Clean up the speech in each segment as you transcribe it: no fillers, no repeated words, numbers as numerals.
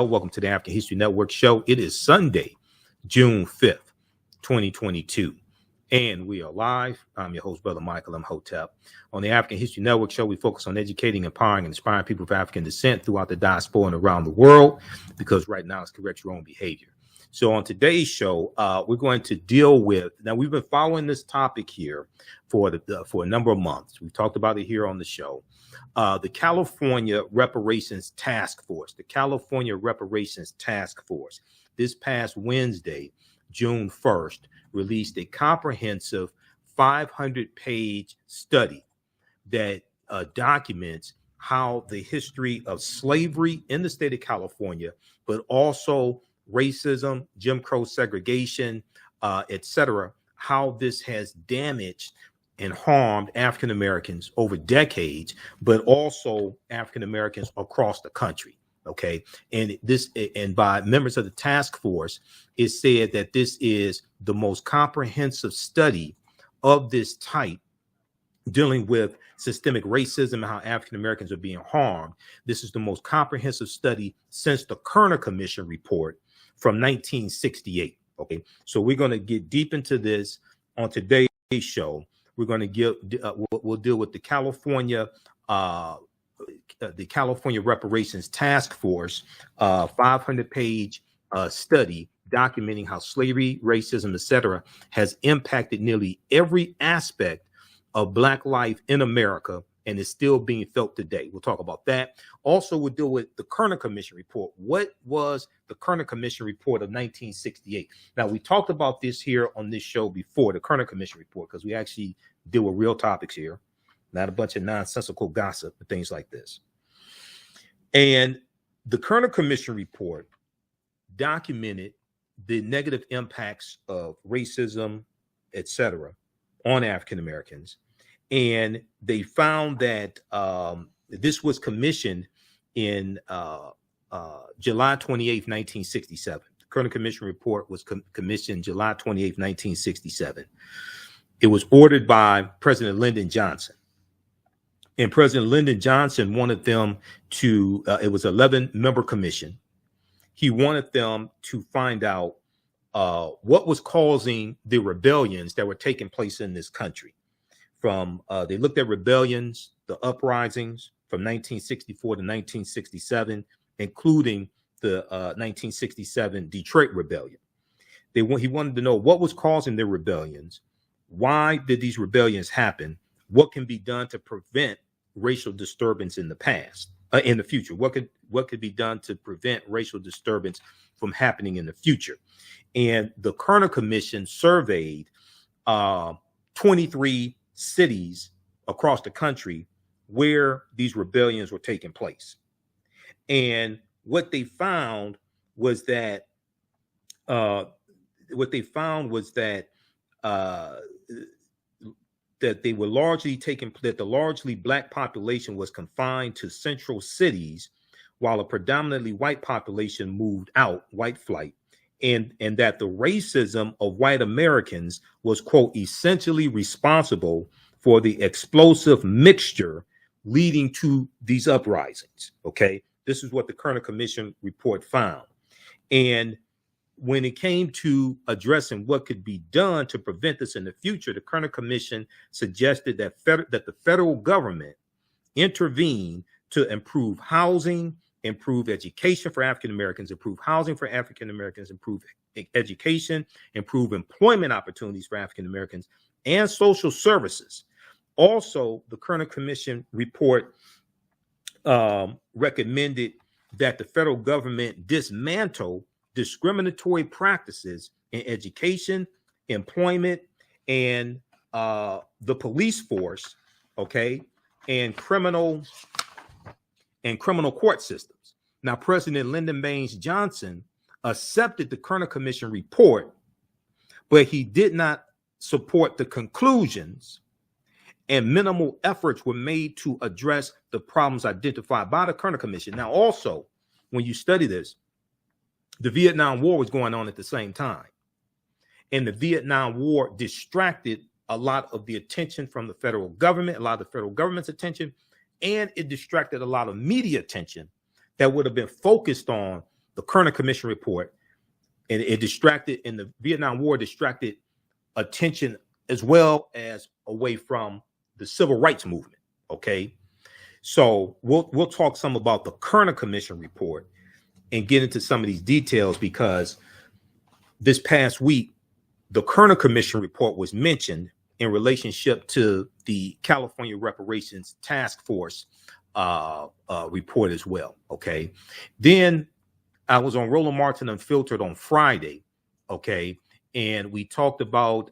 Welcome to the African History Network show. It is Sunday, June 5th, 2022, and we are live. I'm your host, Brother Michael Imhotep. On the African History Network show, we focus on educating, empowering, and inspiring people of African descent throughout the diaspora and around the world, because right now it's correct your own behavior. So on today's show, we're going to deal with, now we've been following this topic here for a number of months. We've talked about it here on the show. The California Reparations Taskforce, the California Reparations Taskforce, this past Wednesday, June 1st, released a comprehensive 500-page study that documents how the history of slavery in the state of California, but also racism, Jim Crow segregation, etc., how this has damaged and harmed African Americans over decades, but also African Americans across the country. Okay, and by members of the task force, it said that this is the most comprehensive study of this type dealing with systemic racism and how African Americans are being harmed. This is the most comprehensive study since the Kerner Commission Report from 1968. Okay, so we're going to get deep into this on today's show. We're going to we'll deal with the California Reparations Task Force 500-page study documenting how slavery, racism, etc., has impacted nearly every aspect of Black life in America and is still being felt today. We'll talk about that. Also, we'll deal with the Kerner Commission Report. What was the Kerner Commission Report of 1968? Now, we talked about this here on this show before, the Kerner Commission Report, because we actually deal with real topics here, not a bunch of nonsensical gossip and things like this. And the Kerner Commission Report documented the negative impacts of racism, etc., on African Americans. And they found that this was commissioned in July 28th, 1967. The Kerner Commission Report was commissioned July 28th, 1967. It was ordered by President Lyndon Johnson. And President Lyndon Johnson wanted them to, it was an 11-member commission. He wanted them to find out what was causing the rebellions that were taking place in this country. They looked at rebellions, the uprisings from 1964 to 1967, including the 1967 Detroit Rebellion. He wanted to know what was causing the rebellions, why did these rebellions happen, what can be done to prevent racial disturbance in the past, in the future, what could be done to prevent racial disturbance from happening in the future. And the Kerner Commission surveyed 23 cities across the country where these rebellions were taking place. And what they found was that that they were largely that the largely Black population was confined to central cities, while a predominantly white population moved out, white flight, and that the racism of white Americans was, quote, essentially responsible for the explosive mixture leading to these uprisings. Okay, this is what the Kerner Commission Report found. And when it came to addressing what could be done to prevent this in the future, the Kerner Commission suggested that the federal government intervene to improve housing, improve education for African Americans, improve housing for African Americans, improve education, improve employment opportunities for African Americans, and social services. Also, the Kerner Commission Report recommended that the federal government dismantle discriminatory practices in education, employment, and the police force, okay, and criminal court systems. Now, President Lyndon Baines Johnson accepted the Kerner Commission Report, but he did not support the conclusions, and minimal efforts were made to address the problems identified by the Kerner Commission. Now, also, when you study this, the Vietnam War was going on at the same time. And the Vietnam War distracted a lot of the attention from the federal government, a lot of the federal government's attention, and it distracted a lot of media attention that would have been focused on the Kerner Commission Report, and it distracted, in the Vietnam War, distracted attention as well as away from the civil rights movement. Okay, so we'll talk some about the Kerner Commission Report and get into some of these details, because this past week the Kerner Commission Report was mentioned in relationship to the California Reparations Taskforce report as well. Okay, then I was on Roland Martin Unfiltered on Friday. Okay, and we talked about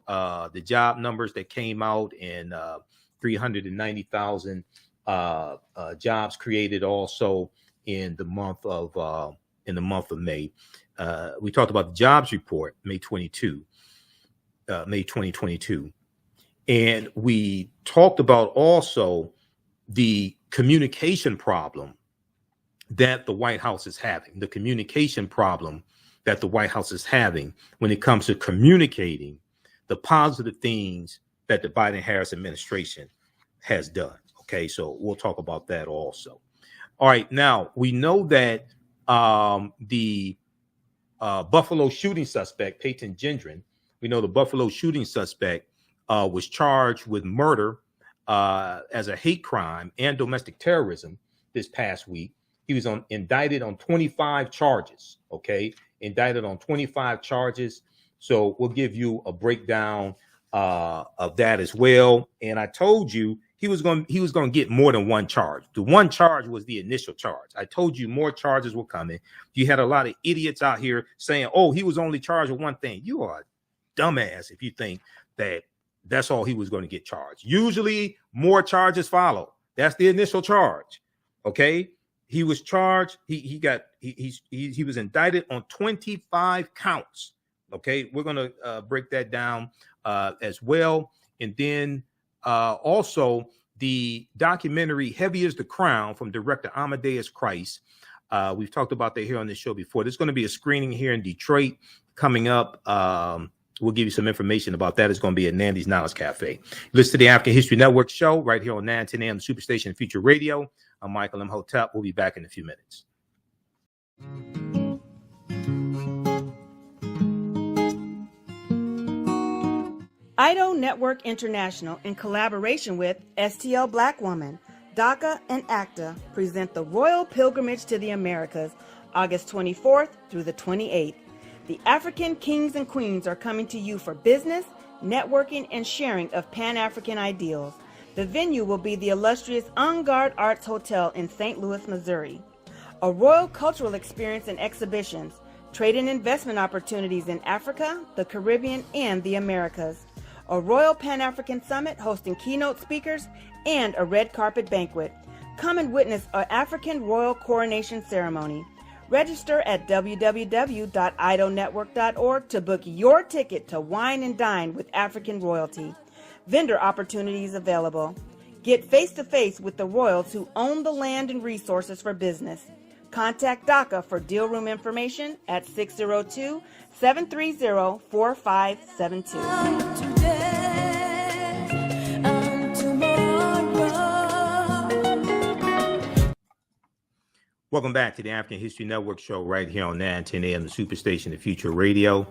the job numbers that came out, and 390,000 jobs created also in the month of May. We talked about the jobs report, May 2022. And we talked about also the communication problem that the White House is having, when it comes to communicating the positive things that the Biden-Harris administration has done. Okay, so we'll talk about that also. All right, now we know that the Buffalo shooting suspect, Peyton Gendron, we know the Buffalo shooting suspect was charged with murder as a hate crime and domestic terrorism this past week. He was indicted on 25 charges. Okay, indicted on 25 charges. So we'll give you a breakdown of that as well. And I told you he was going to get more than one charge. The one charge was the initial charge. I told you more charges were coming. You had a lot of idiots out here saying, "Oh, he was only charged with one thing." You are a dumbass if you think that that's all he was going to get charged. Usually more charges follow. That's the initial charge. Okay. He was charged. He was indicted on 25 counts. Okay. We're going to break that down as well. And then also the documentary Heavy is the Crown from Director Amadeuz Christ. We've talked about that here on this show before. There's going to be a screening here in Detroit coming up. We'll give you some information about that. It's going to be at Nandy's Knowledge Cafe. Listen to the African History Network show right here on 910 AM Superstation Future Radio. I'm Michael Imhotep. We'll be back in a few minutes. IDO Network International, in collaboration with STL Black Woman, DACA, and ACTA, present the Royal Pilgrimage to the Americas, August 24th through the 28th. The African kings and queens are coming to you for business, networking, and sharing of Pan-African ideals. The venue will be the illustrious En Garde Arts Hotel in St. Louis, Missouri. A royal cultural experience and exhibitions, trade and investment opportunities in Africa, the Caribbean, and the Americas. A Royal Pan-African Summit hosting keynote speakers and a red carpet banquet. Come and witness an African royal coronation ceremony. Register at www.idonetwork.org to book your ticket to wine and dine with African royalty. Vendor opportunities available. Get face-to-face with the royals who own the land and resources for business. Contact DACA for deal room information at 602-730-4572. Welcome back to the African History Network show right here on 910 AM, the Superstation of Future Radio.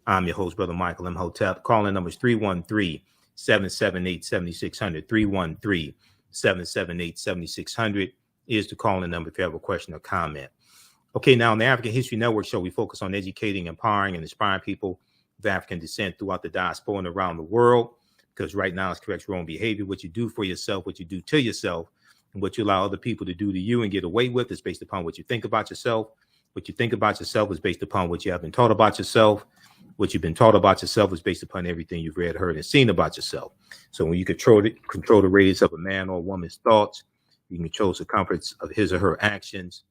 I'm your host, Brother Michael Imhotep. Calling numbers 313-778-7600. 313-778-7600 is the calling number if you have a question or comment. Okay, now on the African History Network show, we focus on educating, empowering, and inspiring people of African descent throughout the diaspora and around the world, because right now it's correct your own behavior. What you do for yourself, what you do to yourself, and what you allow other people to do to you and get away with is based upon what you think about yourself. What you think about yourself is based upon what you have been taught about yourself. What you've been taught about yourself is based upon everything you've read, heard, and seen about yourself. So when you control the radius of a man or a woman's thoughts, you can control the circumference of his or her actions,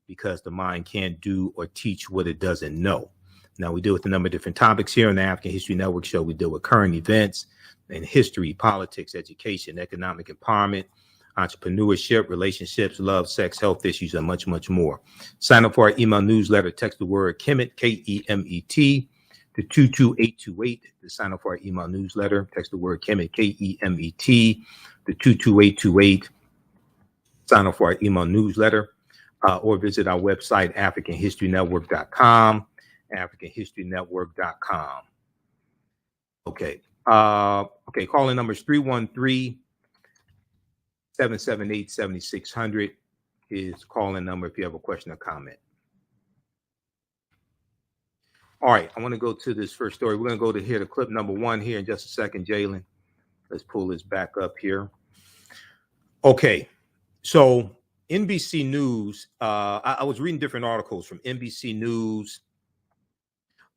because the mind can't do or teach what it doesn't know. Now, we deal with a number of different topics here on the African History Network show. We deal with current events and history, politics, education, economic empowerment, entrepreneurship, relationships, love, sex, health issues, and much, much more. Sign up for our email newsletter. Text the word KEMET, K-E-M-E-T, to 22828 to sign up for our email newsletter. Text the word KEMET, K-E-M-E-T, to 22828. Sign up for our email newsletter. or visit our website, AfricanHistoryNetwork.com, AfricanHistoryNetwork.com. Okay. Okay. Calling numbers 313-778-7600 is calling number if you have a question or comment. All right. I want to go to this first story. We're going to go to here to clip number 1 here in just a second, Jalen. Let's pull this back up here. Okay. So NBC News, I was reading different articles from NBC News,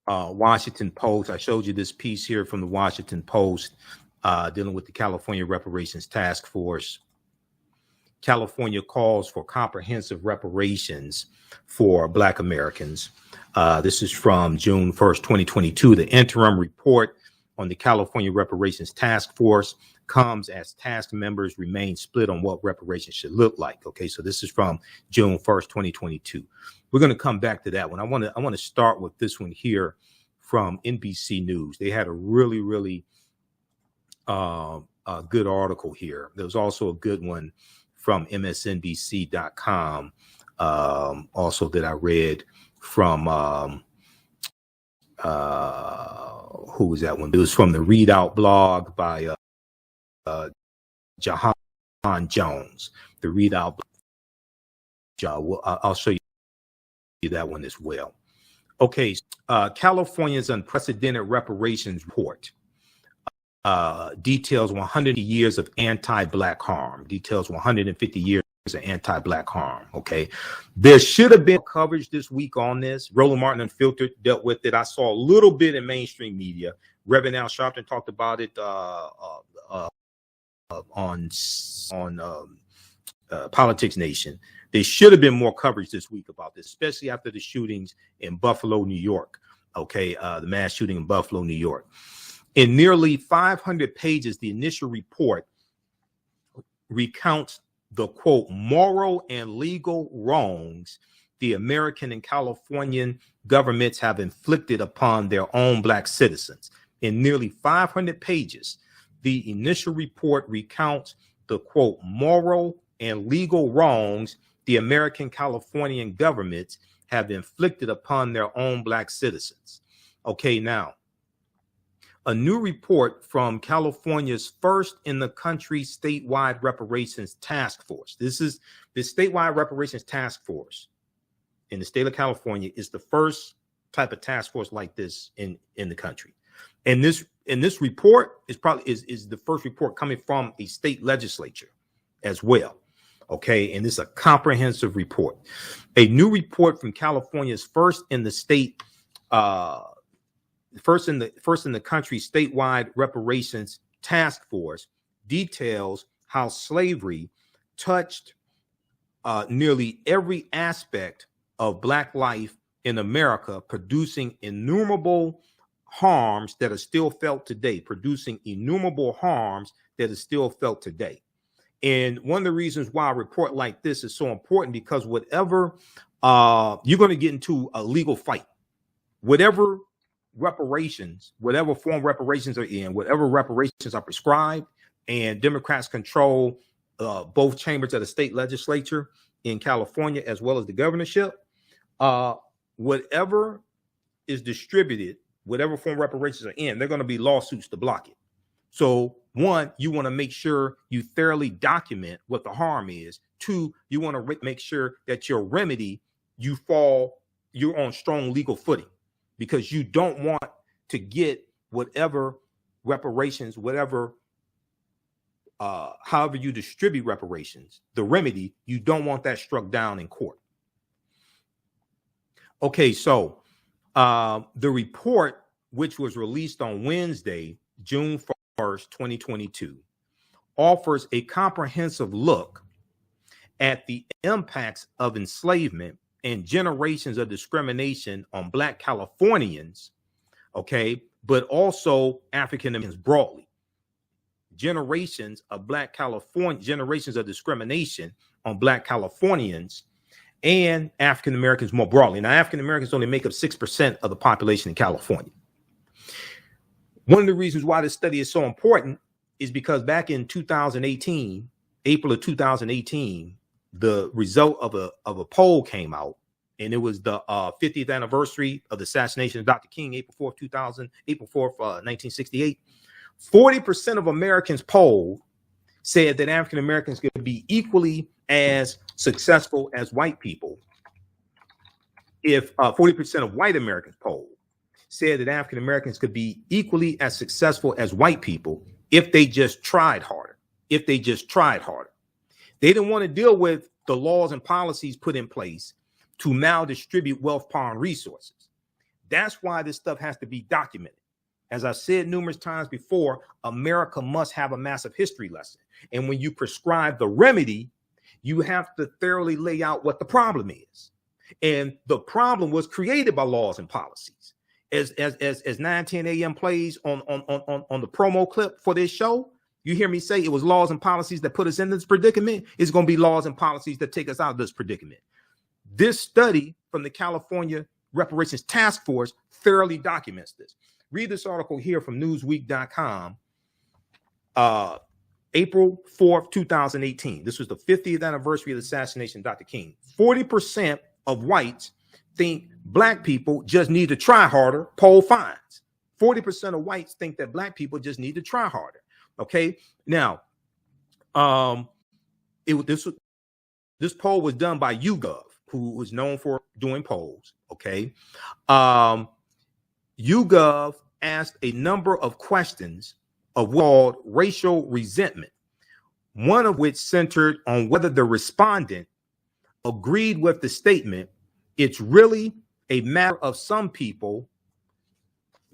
Washington Post. I showed you this piece here from the Washington Post dealing with the California Reparations Taskforce. California calls for comprehensive reparations for Black Americans. This is from June 1st, 2022. The interim report on the California Reparations Taskforce comes as task members remain split on what reparations should look like. Okay, so this is from June 1st, 2022. We're going to come back to that one. I want to start with this one here from NBC News. They had a really good article here. There was also a good one from MSNBC.com, also that I read from who was that one? It was from the Read Out blog by Jahan Jones. The Read Out blog. I'll show you that one as well. Okay, California's unprecedented reparations report details 100 years of anti-Black harm. Details 150 years of anti-Black harm. Okay, there should have been coverage this week on this. Roland Martin Unfiltered dealt with it. I saw a little bit in mainstream media. Reverend Al Sharpton talked about it on Politics Nation. There should have been more coverage this week about this, especially after the shootings in Buffalo, New York. Okay, the mass shooting in Buffalo, New York. In nearly 500 pages, the initial report recounts the, quote, moral and legal wrongs the American and Californian governments have inflicted upon their own Black citizens. In nearly 500 pages, the initial report recounts the, quote, moral and legal wrongs the American Californian governments have inflicted upon their own Black citizens. Okay, now, a new report from California's first in the country statewide reparations task force. This is the statewide reparations task force in the state of California is the first type of task force like this in the country. And this report is probably is the first report coming from a state legislature as well. Okay, and this is a comprehensive report. A new report from California's first in the state, first in the country statewide reparations task force details how slavery touched nearly every aspect of Black life in America, producing innumerable harms that are still felt today, And one of the reasons why a report like this is so important, because whatever you're going to get into a legal fight, whatever reparations, whatever form reparations are in, whatever reparations are prescribed, and Democrats control both chambers of the state legislature in California as well as the governorship, whatever is distributed, whatever form reparations are in, they're going to be lawsuits to block it. So one, you want to make sure you thoroughly document what the harm is. Two, you want to make sure that your remedy, you're on strong legal footing, because you don't want to get whatever reparations, however you distribute reparations, the remedy, you don't want that struck down in court. Okay, so the report, which was released on Wednesday, June 1st, 2022, offers a comprehensive look at the impacts of enslavement and generations of discrimination on Black Californians, okay, but also African Americans broadly. Generations of discrimination on Black Californians and African Americans more broadly. Now, African Americans only make up 6% of the population in California. One of the reasons why this study is so important is because back in 2018, April of 2018, the result of a poll came out, and it was the 50th anniversary of the assassination of Dr. King, April 4th, 1968. 40% of Americans polled said that African Americans could be equally as successful as white people. If 40% of white Americans polled said that African Americans could be equally as successful as white people if they just tried harder. If they just tried harder. They didn't want to deal with the laws and policies put in place to maldistribute wealth, power, and resources. That's why this stuff has to be documented. As I've said numerous times before, America must have a massive history lesson. And when you prescribe the remedy, you have to thoroughly lay out what the problem is. And the problem was created by laws and policies. As 9:10 a.m. plays on the promo clip for this show, you hear me say it was laws and policies that put us in this predicament. It's going to be laws and policies that take us out of this predicament. This study from the California Reparations Taskforce thoroughly documents this. Read this article here from Newsweek.com, April 4th, 2018. This was the 50th anniversary of the assassination of Dr. King. 40% of whites think black people just need to try harder, poll finds. 40% of whites think that black people just need to try harder. Okay. Now, this poll was done by YouGov, who was known for doing polls. Okay. YouGov asked a number of questions of what's called racial resentment, one of which centered on whether the respondent agreed with the statement, it's really a matter of some people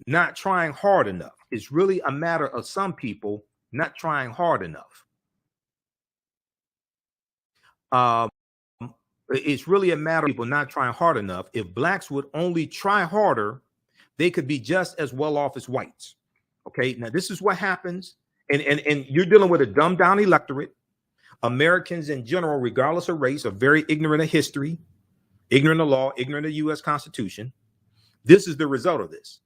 not trying hard enough. It's really a matter of some people not trying hard enough. It's really a matter of people not trying hard enough. If blacks would only try harder, they could be just as well off as whites. Okay, now this is what happens. And you're dealing with a dumbed down electorate. Americans in general, regardless of race, are very ignorant of history, ignorant of law, ignorant of the U.S. Constitution. This is the result of this.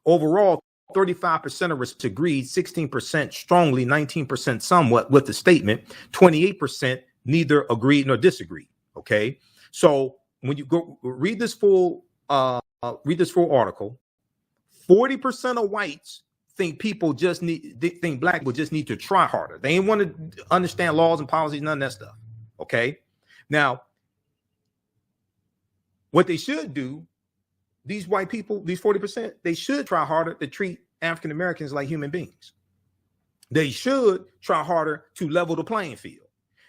Overall, 35% of us agreed, 16% strongly, 19% somewhat with the statement, 28% neither agreed nor disagreed. Okay, so when you go read this full article, 40% of whites think black people just need to try harder. They ain't want to understand laws and policies, none of that stuff. Okay, now what they should do, these white people, these 40%, they should try harder to treat African Americans like human beings. They should try harder to level the playing field.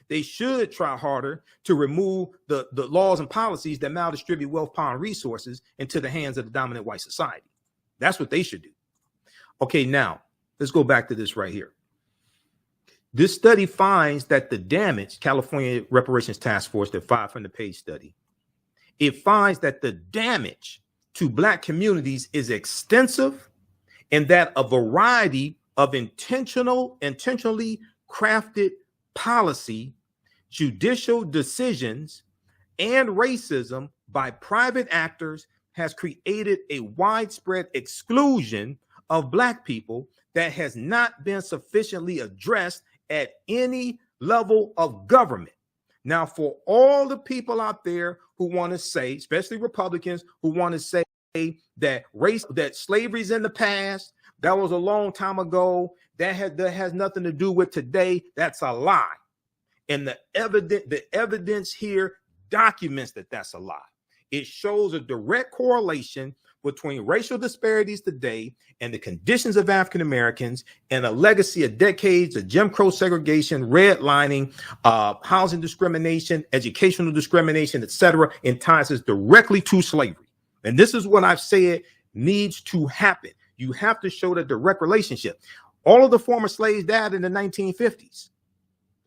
They should try harder to remove the laws and policies that maldistribute wealth, power, and resources into the hands of the dominant white society. That's what they should do. Okay, now let's go back to this right here. This study finds that the damage, California Reparations Taskforce, the 500-page study, it finds that the damage to black communities is extensive and that a variety of intentionally crafted policy, judicial decisions, and racism by private actors has created a widespread exclusion of black people that has not been sufficiently addressed at any level of government. Now, for all the people out there who want to say, especially Republicans, who want to say that slavery's in the past, that was a long time ago, that has nothing to do with today, that's a lie. And the evidence here documents that that's a lie. It shows a direct correlation between racial disparities today and the conditions of African Americans and a legacy of decades of Jim Crow segregation, redlining, housing discrimination, educational discrimination, etc., and ties us directly to slavery. And this is what I've said needs to happen. You have to show the direct relationship. All of the former slaves died in the 1950s.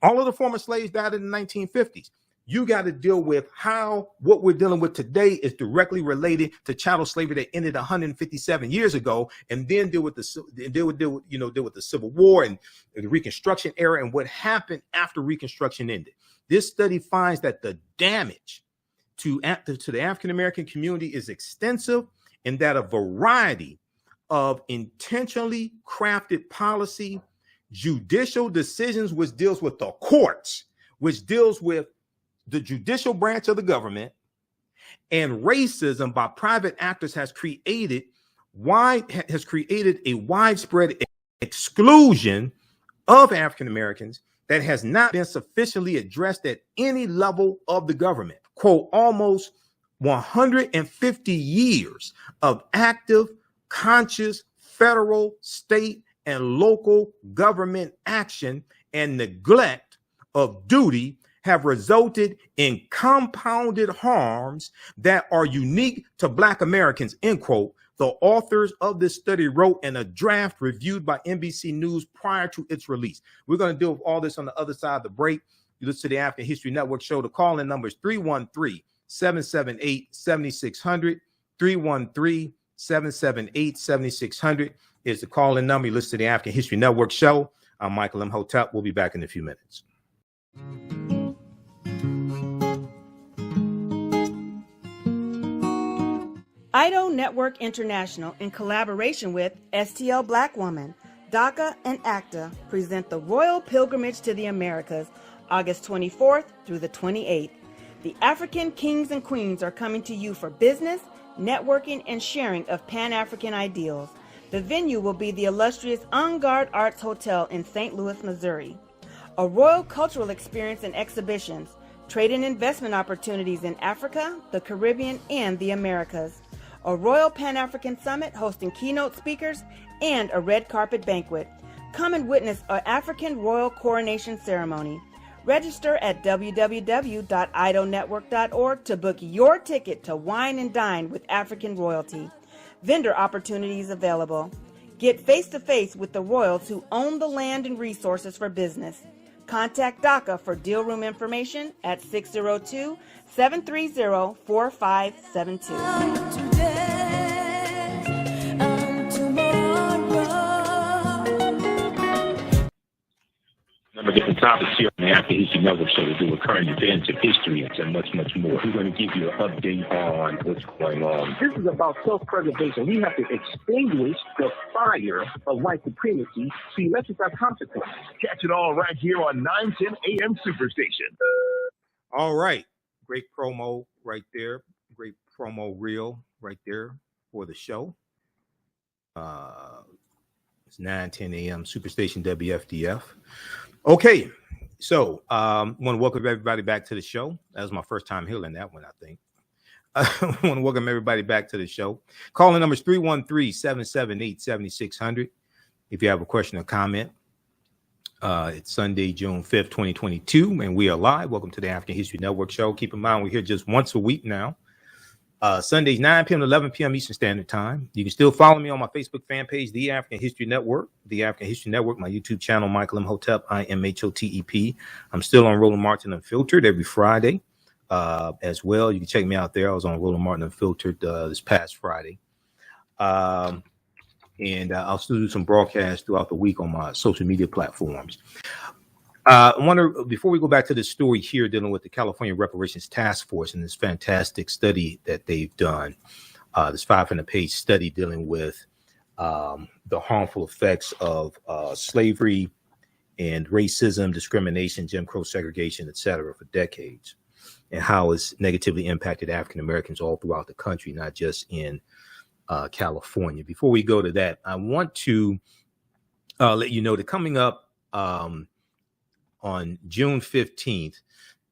All of the former slaves died in the 1950s. You got to deal with how what we're dealing with today is directly related to chattel slavery that ended 157 years ago, and then deal with the Civil War and the Reconstruction era and what happened after Reconstruction ended. This study finds that the damage to the African American community is extensive, and that a variety of intentionally crafted policy, judicial decisions, which deals with the courts, which deals with the judicial branch of the government, and racism by private actors has created a widespread exclusion of African Americans that has not been sufficiently addressed at any level of the government. Quote, almost 150 years of active, conscious federal, state, and local government action and neglect of duty have resulted in compounded harms that are unique to Black Americans, end quote. The authors of this study wrote in a draft reviewed by NBC News prior to its release. We're going to deal with all this on the other side of the break. You listen to the African History Network show. The call-in number is 313-778-7600. 313-778-7600 is the call-in number. You listen to the African History Network show. I'm Michael Imhotep. We'll be back in a few minutes. IDO Network International, in collaboration with STL Black Woman, DACA, and ACTA, present the Royal Pilgrimage to the Americas, August 24th through the 28th. The African kings and queens are coming to you for business, networking, and sharing of Pan-African ideals. The venue will be the illustrious En Garde Arts Hotel in St. Louis, Missouri. A royal cultural experience and exhibitions, trade and investment opportunities in Africa, the Caribbean, and the Americas. A Royal Pan-African Summit hosting keynote speakers, and a red carpet banquet. Come and witness an African royal coronation ceremony. Register at www.idonetwork.org to book your ticket to wine and dine with African royalty. Vendor opportunities available. Get face-to-face with the royals who own the land and resources for business. Contact DACA for deal room information at 602-730-4572. Number of different topics here on the African History Network show to do with current events of history and much, much more. We're going to give you an update on what's going on. This is about self-preservation. We have to extinguish the fire of white supremacy to electrify consequences. Catch it all right here on 910 AM Superstation. All right. Great promo right there. Great promo reel right there for the show. It's 910 AM Superstation WFDF. Okay, so I want to welcome everybody back to the show. That was my first time hearing that one, I think. I want to welcome everybody back to the show. Calling number is 313-778-7600. If you have a question or comment, it's Sunday, June 5th, 2022, and we are live. Welcome to the African History Network show. Keep in mind, we're here just once a week now. Sundays, 9 p.m. to 11 p.m. Eastern Standard Time. You can still follow me on my Facebook fan page, The African History Network, The African History Network, my YouTube channel, Michael Imhotep, IMHOTEP. I'm still on Roland Martin Unfiltered every Friday as well. You can check me out there. I was on Roland Martin Unfiltered this past Friday. And I'll still do some broadcasts throughout the week on my social media platforms. I wonder, before we go back to this story here dealing with the California Reparations Taskforce and this fantastic study that they've done, this 500-page study dealing with the harmful effects of slavery and racism, discrimination, Jim Crow segregation, et cetera, for decades, and how it's negatively impacted African Americans all throughout the country, not just in California. Before we go to that, I want to let you know that coming up on June 15th,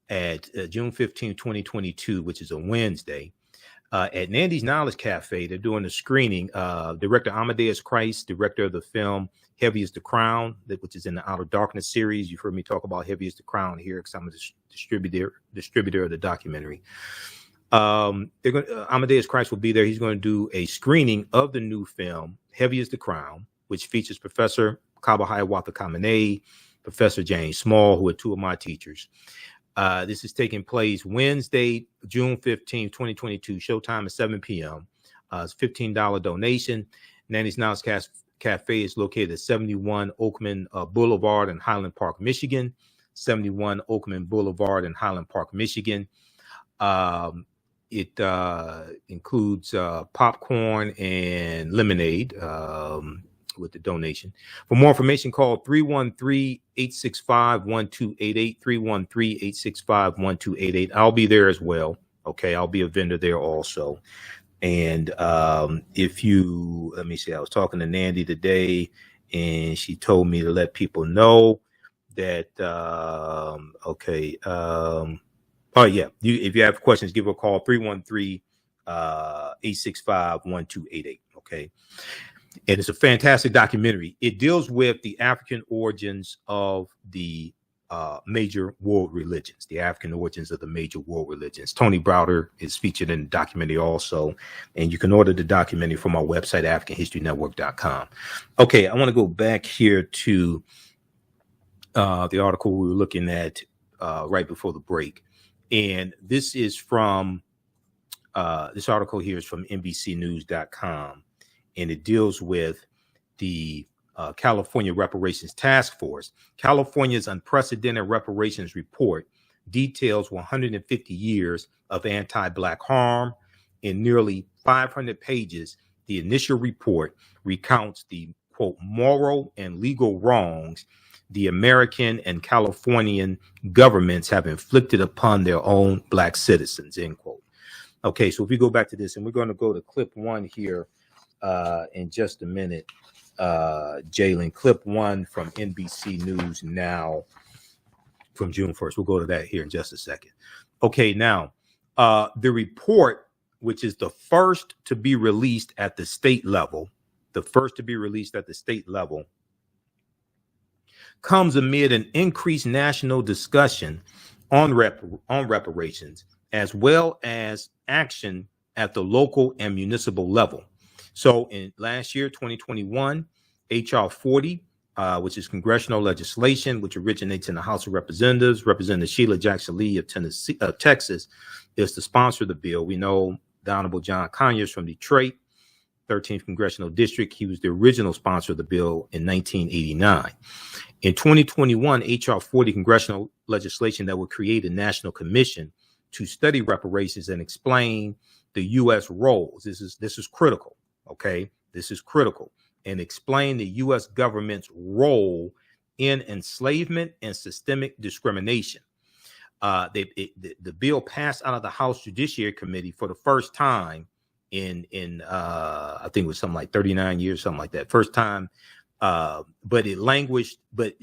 at June 15th, 2022, which is a Wednesday, at Nandy's Knowledge Cafe, they're doing a screening. Director Amadeuz Christ, director of the film Heavy is the Crown, which is in the Outer Darkness series. You've heard me talk about Heavy is the Crown here because I'm a distributor of the documentary. Amadeuz Christ will be there. He's going to do a screening of the new film Heavy is the Crown, which features Professor Kaba Hiawatha Kamene, Professor James Small, who are two of my teachers. This is taking place Wednesday, June 15, 2022. Showtime at 7 p.m. It's $15 donation. Nanny's Knowledge Cafe is located at 71 Oakman Boulevard in Highland Park, Michigan. 71 Oakman Boulevard in Highland Park, Michigan. It includes popcorn and lemonade. with the donation. For more information, call 313-865-1288, 313-865-1288. I'll be there as well. Okay, I'll be a vendor there also. And if you, let me see, I was talking to Nandy today, and she told me to let people know that, oh yeah, if you have questions, give her a call, 313-865-1288. Okay. And it's a fantastic documentary. It deals with the African origins of the major world religions, the African origins of the major world religions. Tony Browder is featured in the documentary also. And you can order the documentary from our website, AfricanHistoryNetwork.com. Okay, I want to go back here to the article we were looking at right before the break. And this is from, this article here is from NBCnews.com. And it deals with the California Reparations Taskforce. California's unprecedented reparations report details 150 years of anti-Black harm. In nearly 500 pages, the initial report recounts the, quote, moral and legal wrongs the American and Californian governments have inflicted upon their own Black citizens, end quote. Okay, so if we go back to this, and we're going to go to clip one here in just a minute, Jalen, clip one from NBC News Now from June 1st. We'll go to that here in just a second. Okay, now, the report, which is the first to be released at the state level, comes amid an increased national discussion on reparations, as well as action at the local and municipal level. So in last year, 2021, H.R. 40, which is congressional legislation, which originates in the House of Representatives, Representative Sheila Jackson Lee of Texas, is the sponsor of the bill. We know the Honorable John Conyers from Detroit, 13th Congressional District. He was the original sponsor of the bill in 1989. In 2021, H.R. 40 congressional legislation that would create a national commission to study reparations and explain the U.S. roles. This is critical. Okay, this is critical, and explain the U.S. government's role in enslavement and systemic discrimination. The bill passed out of the House Judiciary Committee for the first time in I think it was something like 39 years, something like that. First time, but it languished. But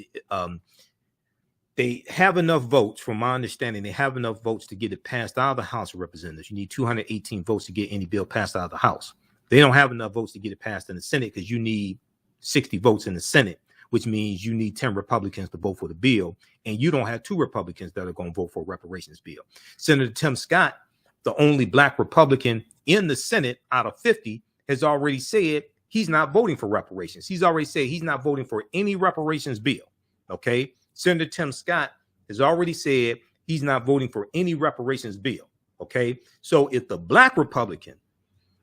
they have enough votes, from my understanding. They have enough votes to get it passed out of the House of Representatives. You need 218 votes to get any bill passed out of the House. They don't have enough votes to get it passed in the Senate, because you need 60 votes in the Senate, which means you need 10 Republicans to vote for the bill. And you don't have 2 Republicans that are going to vote for a reparations bill. Senator Tim Scott, the only Black Republican in the Senate out of 50, has already said he's not voting for reparations. He's already said he's not voting for any reparations bill. Okay. Senator Tim Scott has already said he's not voting for any reparations bill. Okay. So if the Black Republican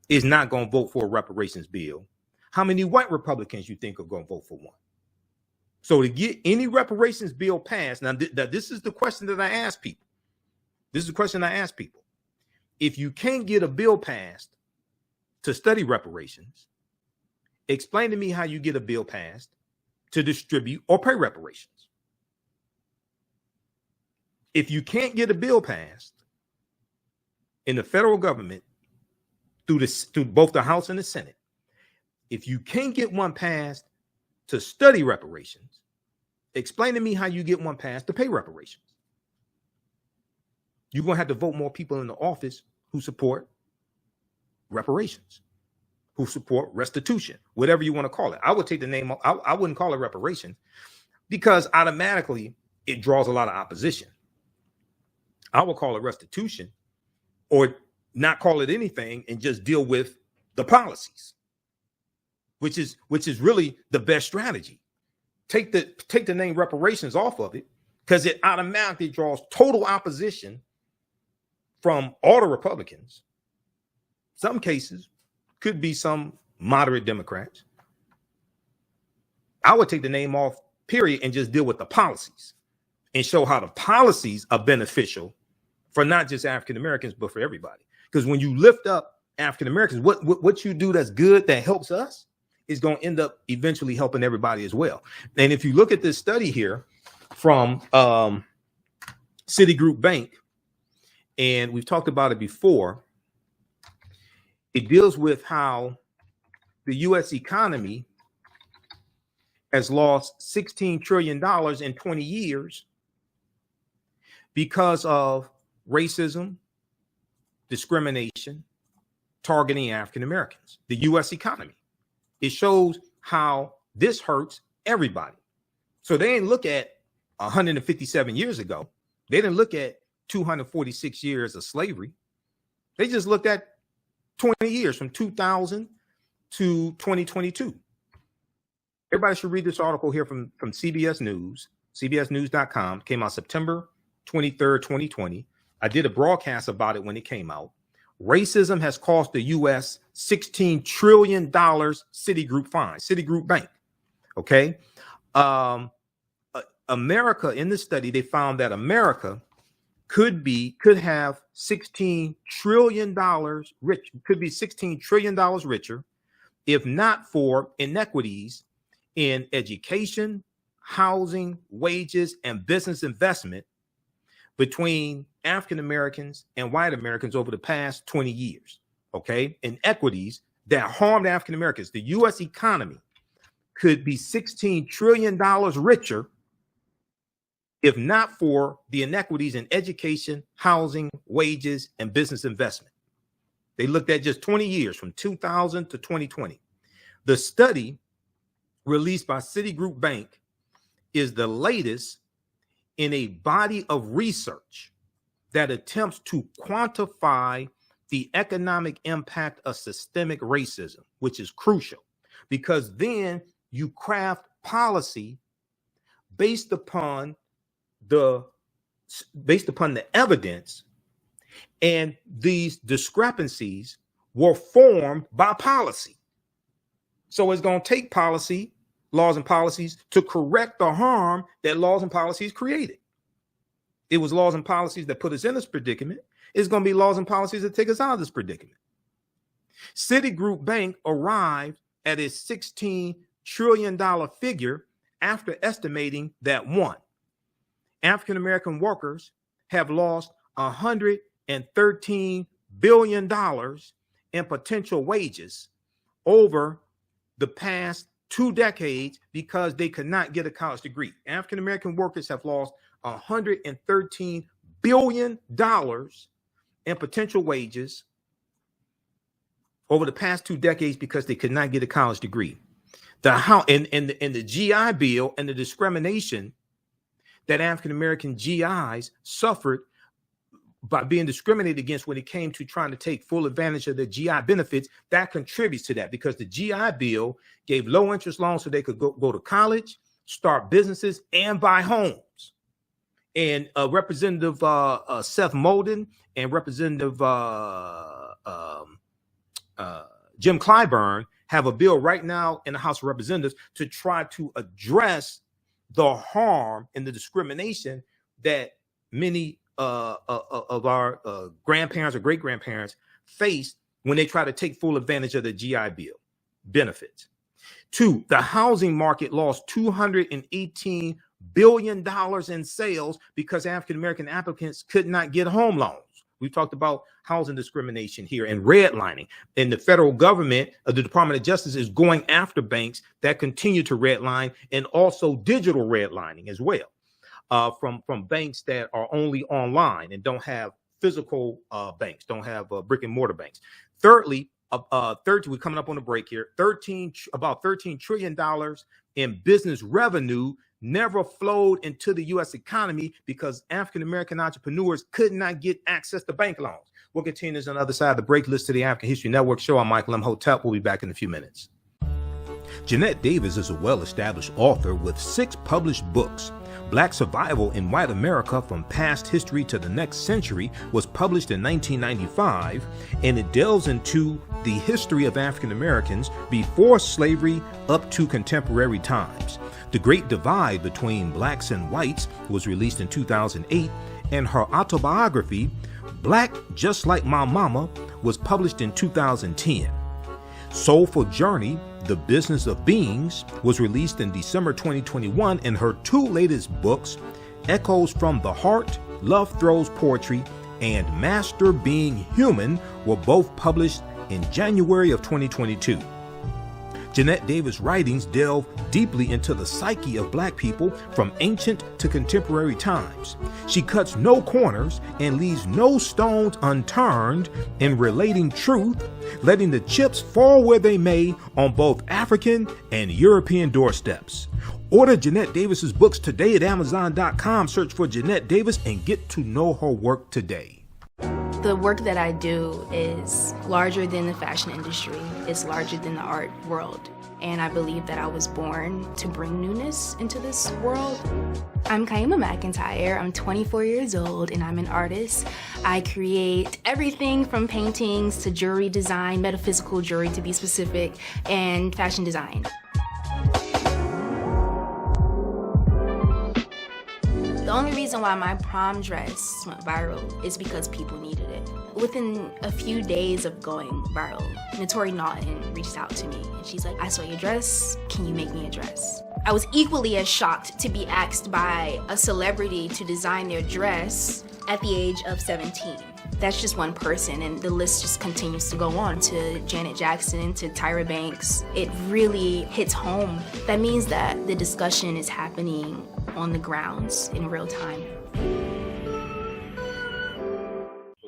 is not going to vote for a reparations bill, how many white Republicans you think are going to vote for one? So to get any reparations bill passed, now this is the question that I ask people. This is the question I ask people. If you can't get a bill passed to study reparations, explain to me how you get a bill passed to distribute or pay reparations. If you can't get a bill passed in the federal government through both the House and the Senate, if you can't get one passed to study reparations, explain to me how you get one passed to pay reparations. You're going to have to vote more people in the office who support reparations, who support restitution, whatever you want to call it. I would take the name, I wouldn't call it reparations, because automatically it draws a lot of opposition. I would call it restitution, or not call it anything and just deal with the policies, which is really the best strategy. Take the name reparations off of it, because it automatically draws total opposition from all the Republicans. Some cases could be some moderate Democrats. I would take the name off, period, and just deal with the policies and show how the policies are beneficial for not just African Americans, but for everybody. Because when you lift up African Americans, what you do that's good, that helps us, is going to end up eventually helping everybody as well. And if you look at this study here from Citigroup Bank, and we've talked about it before, it deals with how the U.S. economy has lost $16 trillion in 20 years because of racism, discrimination, targeting African Americans, the U.S. economy. It shows how this hurts everybody. So they didn't look at 157 years ago. They didn't look at 246 years of slavery. They just looked at 20 years from 2000 to 2022. Everybody should read this article here from CBS News, cbsnews.com. Came out September 23rd, 2020. I did a broadcast about it when it came out. Racism has cost the U.S. $16 trillion Citigroup fine, Citigroup Bank. Okay. America, in this study, they found that America could have $16 trillion rich, could be $16 trillion richer if not for inequities in education, housing, wages, and business investment between African Americans and white Americans over the past 20 years. Okay. Inequities that harmed African Americans. The U.S. economy could be $16 trillion richer if not for the inequities in education, housing, wages, and business investment. They looked at just 20 years from 2000 to 2020. The study released by Citigroup Bank is the latest in a body of research that attempts to quantify the economic impact of systemic racism, which is crucial because then you craft policy based upon the evidence, and these discrepancies were formed by policy. So it's going to take policy, laws and policies to correct the harm that laws and policies created. It was laws and policies that put us in this predicament. It's going to be laws and policies that take us out of this predicament. Citigroup Bank arrived at its $16 trillion figure after estimating that one, African American workers have lost $113 billion in potential wages over the past 2 decades because they could not get a college degree. African American workers have lost $113 billion in potential wages over the past 2 decades because they could not get a college degree. The GI Bill and the discrimination that African American GIs suffered by being discriminated against when it came to trying to take full advantage of the GI benefits, that contributes to that because the GI Bill gave low interest loans so they could go to college, start businesses, and buy homes. And Representative Seth Moulton and Representative Jim Clyburn have a bill right now in the House of Representatives to try to address the harm and the discrimination that many of our grandparents or great-grandparents faced when they try to take full advantage of the GI Bill benefits. 2, the housing market lost $218 billion in sales because African-American applicants could not get home loans. We talked about housing discrimination here and redlining. And the federal government, the Department of Justice, is going after banks that continue to redline and also digital redlining as well, from banks that are only online and don't have physical banks, don't have brick and mortar banks. Thirdly, we're coming up on a break here. About $13 trillion in business revenue never flowed into the U.S. economy because African-American entrepreneurs could not get access to bank loans. We'll continue this on the other side of the break. Listen to the African History Network show. I'm Michael Imhotep. We'll be back in a few minutes. Jeanette Davis is a well-established author with 6 published books. Black Survival in White America from Past History to the Next Century was published in 1995, and it delves into the history of African Americans before slavery up to contemporary times. The Great Divide Between Blacks and Whites was released in 2008, and her autobiography, Black Just Like My Mama, was published in 2010. Soulful Journey, The Business of Beings, was released in December 2021, and her two latest books, Echoes from the Heart, Love Throws Poetry, and Master Being Human, were both published in January of 2022. Jeanette Davis' writings delve deeply into the psyche of Black people from ancient to contemporary times. She cuts no corners and leaves no stones unturned in relating truth, letting the chips fall where they may on both African and European doorsteps. Order Jeanette Davis's books today at Amazon.com. Search for Jeanette Davis and get to know her work today. The work that I do is larger than the fashion industry. It's larger than the art world. And I believe that I was born to bring newness into this world. I'm Kaima McIntyre. I'm 24 years old and I'm an artist. I create everything from paintings to jewelry design, metaphysical jewelry to be specific, and fashion design. The only reason why my prom dress went viral is because people needed it. Within a few days of going viral, Notori Naughton reached out to me and she's like, I saw your dress, can you make me a dress? I was equally as shocked to be asked by a celebrity to design their dress at the age of 17. That's just one person, and the list just continues to go on, to Janet Jackson, to Tyra Banks. It really hits home. That means that the discussion is happening on the grounds in real time.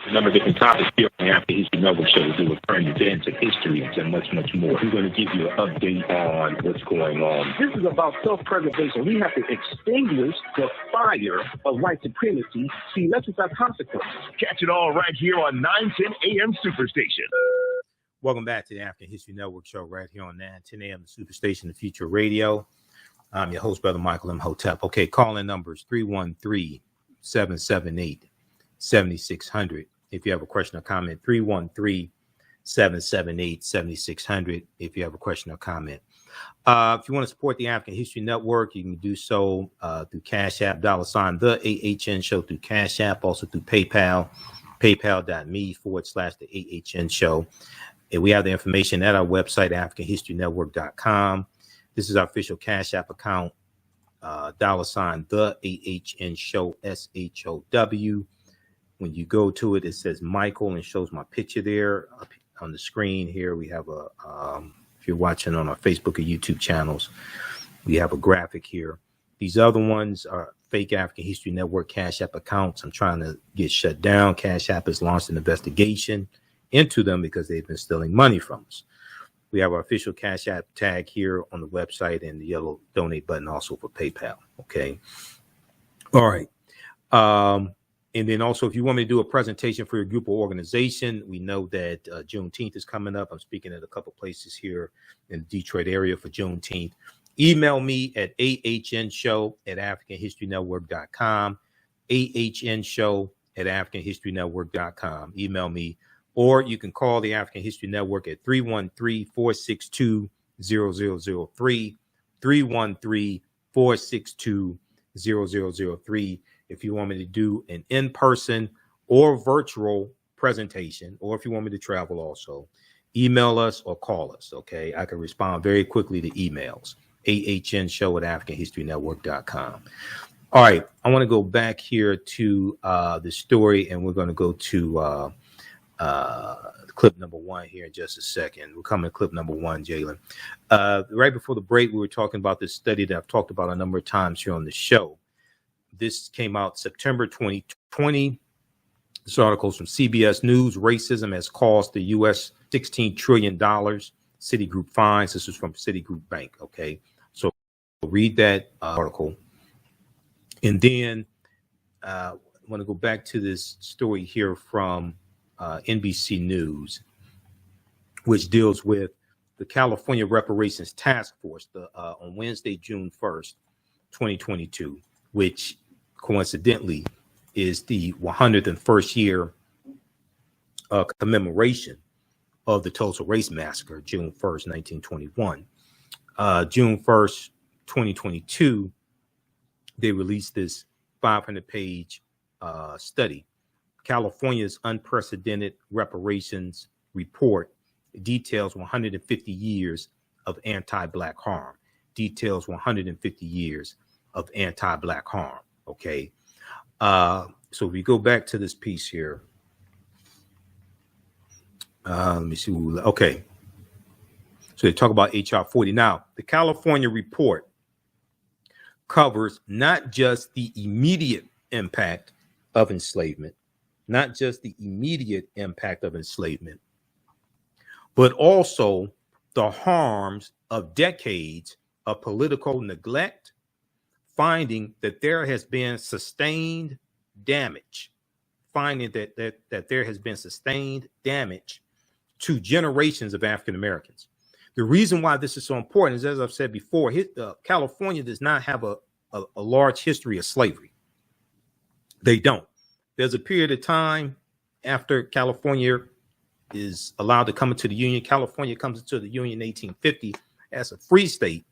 A number of different topics here on the After History Network show to do with current events and history and much, much more. We're going to give you an update on what's going on. This is about self-preservation. We have to extinguish the fire of white supremacy. See, let's just have consequences. Catch it all right here on 910 AM Superstation. Welcome back to the African History Network show right here on 910 AM Superstation, the Future Radio. I'm your host, Brother Michael Imhotep. Okay, call-in numbers 313-778-7600. If you have a question or comment, 313-778-7600. If you have a question or comment. If you want to support the African History Network, you can do so through Cash App, $ TheAHNShow through Cash App, also through PayPal, paypal.me/TheAHNShow. And we have the information at our website, AfricanHistoryNetwork.com. This is our official Cash App account, $ TheAHNShow, SHOW. When you go to it, it says Michael and shows my picture there up on the screen here. We have a, if you're watching on our Facebook or YouTube channels, we have a graphic here. These other ones are fake African History Network Cash App accounts. I'm trying to get shut down. Cash App has launched an investigation into them because they've been stealing money from us. We have our official Cash App tag here on the website and the yellow donate button also for PayPal. Okay. All right. And then also, if you want me to do a presentation for your group or organization, we know that Juneteenth is coming up. I'm speaking at a couple places here in the Detroit area for Juneteenth. Email me at ahnshow@africanhistorynetwork.com, ahnshow@africanhistorynetwork.com. Email me, or you can call the African History Network at 313-462-0003, 313-462-0003. If you want me to do an in-person or virtual presentation, or if you want me to travel also, email us or call us, okay? I can respond very quickly to emails, ahnshow@africanhistorynetwork.com. All right, I want to go back here to the story, and we're going to go to clip number one here in just a second. We're coming to clip number one, Jalen. Right before the break, we were talking about this study that I've talked about a number of times here on the show. This came out September 2020. This article is from CBS News. Racism has cost the U.S. $16 trillion. Citigroup fines. This is from Citigroup Bank. Okay. So read that article. And then I want to go back to this story here from NBC News, which deals with the California Reparations Taskforce on Wednesday, June 1st, 2022, which coincidentally is the 101st year commemoration of the Tulsa Race Massacre, June 1st, 1921. June 1st, 2022, they released this 500-page study, California's Unprecedented Reparations Report. It details 150 years of anti-Black harm. Details 150 years of anti-Black harm. Okay. So if we go back to this piece here, let me see. Okay. So they talk about HR 40. Now, the California report covers not just the immediate impact of enslavement, not just the immediate impact of enslavement, but also the harms of decades of political neglect, finding that there has been sustained damage, finding that there has been sustained damage to generations of African Americans. The reason why this is so important is, as I've said before, California does not have a large history of slavery. They don't. There's a period of time after California is allowed to come into the Union. California comes into the Union in 1850 as a free state.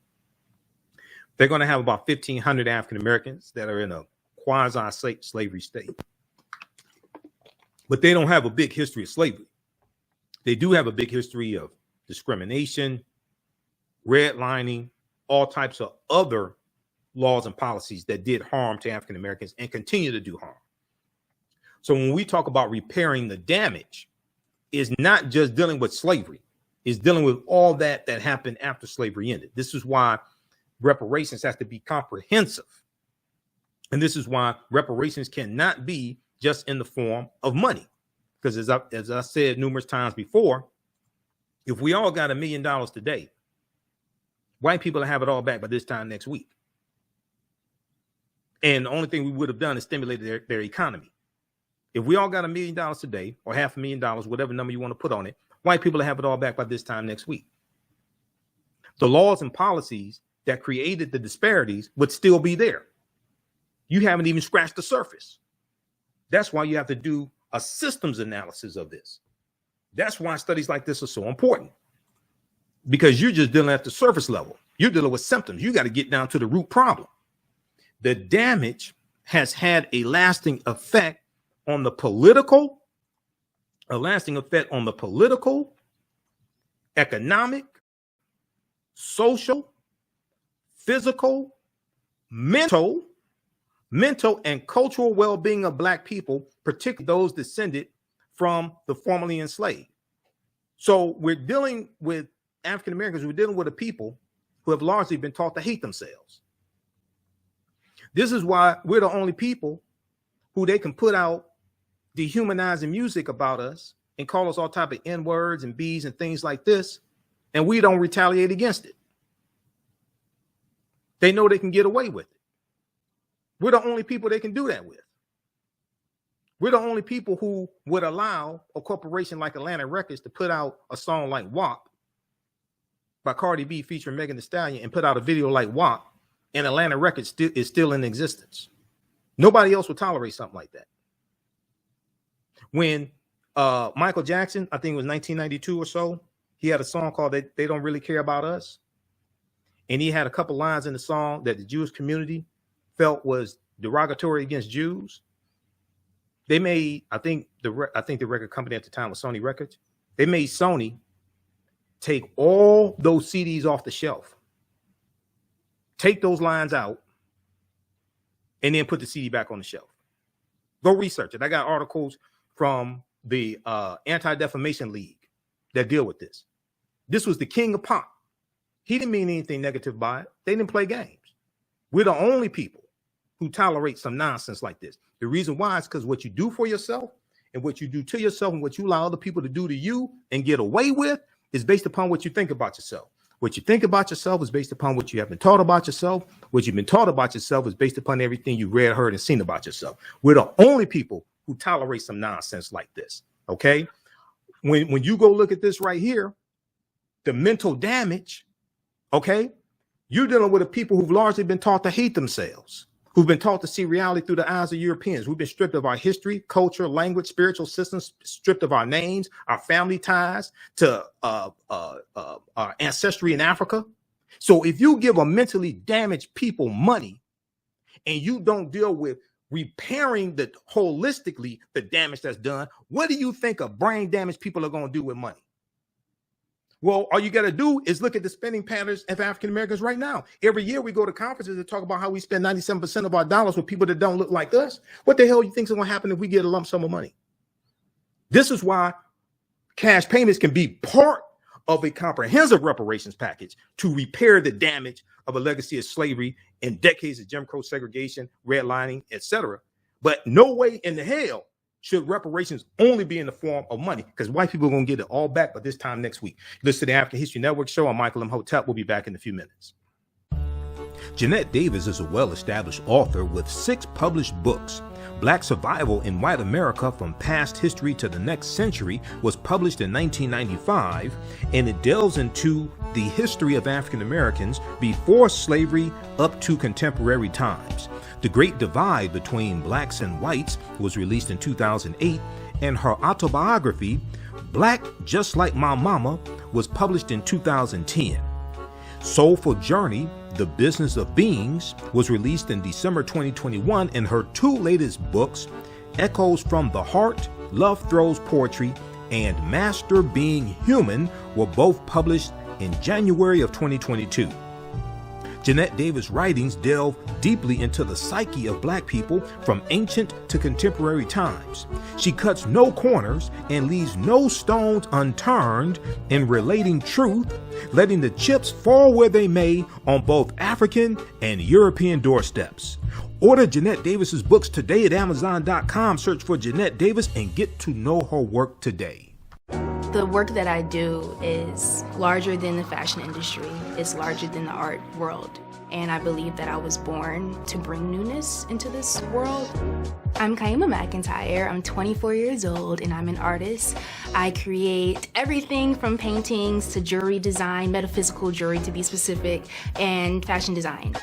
They're going to have about 1,500 African Americans that are in a quasi-slavery state. But they don't have a big history of slavery. They do have a big history of discrimination, redlining, all types of other laws and policies that did harm to African Americans and continue to do harm. So when we talk about repairing the damage, it's not just dealing with slavery, it's dealing with all that happened after slavery ended. This is why reparations has to be comprehensive. And this is why reparations cannot be just in the form of money. Because as I said numerous times before, if we all got $1 million today, white people will have it all back by this time next week. And the only thing we would have done is stimulated their economy. If we all got $1 million today, or $500,000, whatever number you want to put on it, white people will have it all back by this time next week. The laws and policies that created the disparities would still be there. You haven't even scratched the surface. That's why you have to do a systems analysis of this. That's why studies like this are so important, because you're just dealing at the surface level. You're dealing with symptoms. You got to get down to the root problem. The damage has had a lasting effect on the political, economic, social, physical, mental, and cultural well-being of Black people, particularly those descended from the formerly enslaved. So we're dealing with African Americans, we're dealing with a people who have largely been taught to hate themselves. This is why we're the only people who they can put out dehumanizing music about us and call us all type of N-words and B's and things like this, and we don't retaliate against it. They know they can get away with it. We're the only people they can do that with. We're the only people who would allow a corporation like Atlantic Records to put out a song like WAP by Cardi B featuring Megan Thee Stallion and put out a video like WAP, and Atlantic Records is still in existence. Nobody else would tolerate something like that. When Michael Jackson, I think it was 1992 or so, he had a song called They Don't Really Care About Us. And he had a couple lines in the song that the Jewish community felt was derogatory against Jews. They made, I think the record company at the time was Sony Records. They made Sony take all those CDs off the shelf, take those lines out, and then put the CD back on the shelf. Go research it. I got articles from the Anti-Defamation League that deal with this. This was the king of pop. He didn't mean anything negative by it. They didn't play games. We're the only people who tolerate some nonsense like this. The reason why is because what you do for yourself and what you do to yourself and what you allow other people to do to you and get away with is based upon what you think about yourself. What you think about yourself is based upon what you have been taught about yourself. What you've been taught about yourself is based upon everything you've read, heard, and seen about yourself. We're the only people who tolerate some nonsense like this. Okay. When you go look at this right here, the mental damage, okay, you're dealing with a people who've largely been taught to hate themselves, who've been taught to see reality through the eyes of Europeans, who've been stripped of our history, culture, language, spiritual systems, stripped of our names, our family ties to our ancestry in Africa. So if you give a mentally damaged people money and you don't deal with repairing the holistically the damage that's done, what do you think of brain damaged people are going to do with money? Well, all you got to do is look at the spending patterns of African Americans right now. Every year we go to conferences and talk about how we spend 97% of our dollars with people that don't look like us. What the hell do you think is going to happen if we get a lump sum of money? This is why cash payments can be part of a comprehensive reparations package to repair the damage of a legacy of slavery and decades of Jim Crow segregation, redlining, etc. But no way in the hell should reparations only be in the form of money, because white people are going to get it all back, but this time next week. Listen to the African History Network show. I'm Michael Imhotep. We'll be back in a few minutes. Jeanette Davis is a well-established author with 6 published books. Black Survival in White America from Past History to the Next Century was published in 1995, and it delves into the history of African Americans before slavery up to contemporary times. The Great Divide Between Blacks and Whites was released in 2008, and her autobiography, Black Just Like My Mama, was published in 2010. Soulful Journey, The Business of Beings, was released in December 2021, and her 2 latest books, Echoes from the Heart, Love Throws Poetry, and Master Being Human, were both published in January of 2022. Jeanette Davis' writings delve deeply into the psyche of Black people from ancient to contemporary times. She cuts no corners and leaves no stones unturned in relating truth, letting the chips fall where they may on both African and European doorsteps. Order Jeanette Davis's books today at Amazon.com. Search for Jeanette Davis and get to know her work today. The work that I do is larger than the fashion industry. It's larger than the art world. And I believe that I was born to bring newness into this world. I'm Kaima McIntyre. I'm 24 years old and I'm an artist. I create everything from paintings to jewelry design, metaphysical jewelry to be specific, and fashion design.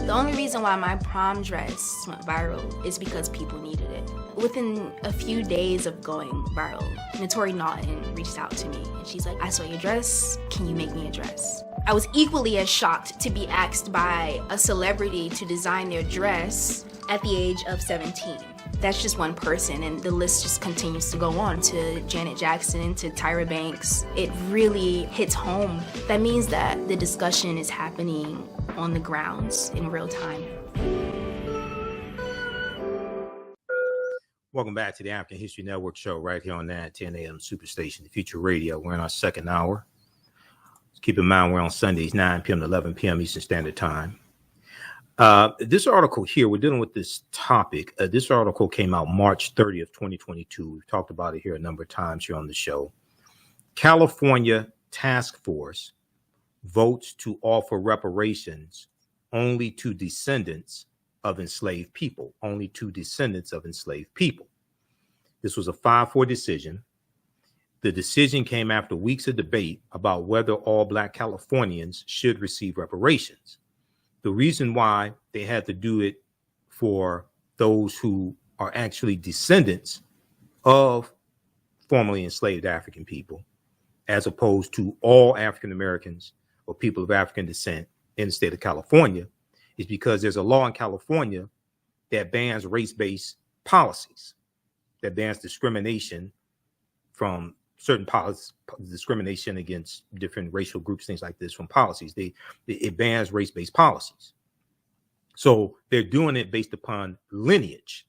The only reason why my prom dress went viral is because people needed it. Within a few days of going viral, Notori Naughton reached out to me and she's like, I saw your dress, can you make me a dress? I was equally as shocked to be asked by a celebrity to design their dress at the age of 17. That's just one person, and the list just continues to go on, to Janet Jackson, to Tyra Banks. It really hits home. That means that the discussion is happening on the grounds in real time. Welcome back to the African History Network show right here on 910 AM Superstation, the Future Radio. We're in our second hour. Keep in mind, we're on Sundays, 9 p.m. to 11 p.m. Eastern Standard Time. This article here, we're dealing with this topic. This article came out March 30th, 2022. We've talked about it here a number of times here on the show. California Task Force votes to offer reparations only to descendants of enslaved people. Only to descendants of enslaved people. This was a 5-4 decision. The decision came after weeks of debate about whether all Black Californians should receive reparations. The reason why they had to do it for those who are actually descendants of formerly enslaved African people, as opposed to all African Americans or people of African descent in the state of California, is because there's a law in California that bans race-based policies, that bans discrimination from certain policies, discrimination against different racial groups, things like this from policies. It bans race-based policies. So they're doing it based upon lineage.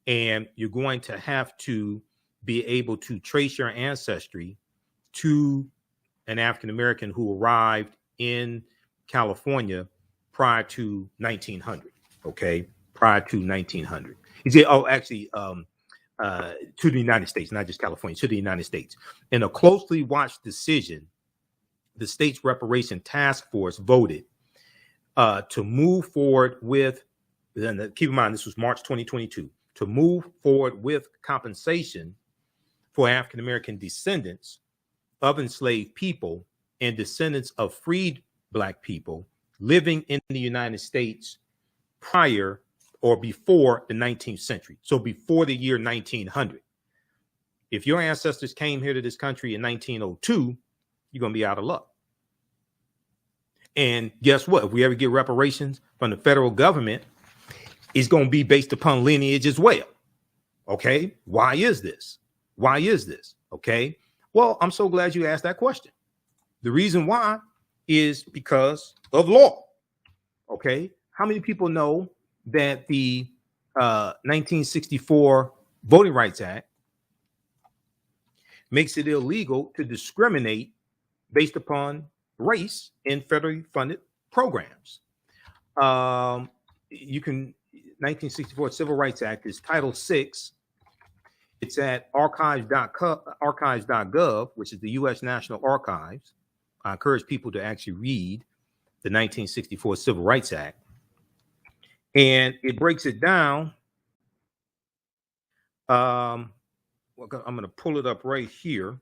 And you're going to have to be able to trace your ancestry to an African-American who arrived in California prior to 1900, okay? Prior to 1900. You say, to the United States, not just California, to the United States. In a closely watched decision, the state's Reparations Taskforce voted to move forward with, and keep in mind, this was March 2022, to move forward with compensation for African-American descendants of enslaved people and descendants of freed Black people living in the United States prior or before the 19th century. So before the year 1900. If your ancestors came here to this country in 1902, you're going to be out of luck. And guess what? If we ever get reparations from the federal government, it's going to be based upon lineage as well. Okay, why is this? Why is this? Okay, well, I'm so glad you asked that question. The reason why is because of law. Okay, how many people know that the 1964 Voting Rights Act makes it illegal to discriminate based upon race in federally funded programs? You can, 1964 Civil Rights Act is Title VI. It's at archives.gov, which is the U.S. National Archives. I encourage people to actually read the 1964 Civil Rights Act. And it breaks it down. I'm going to pull it up right here.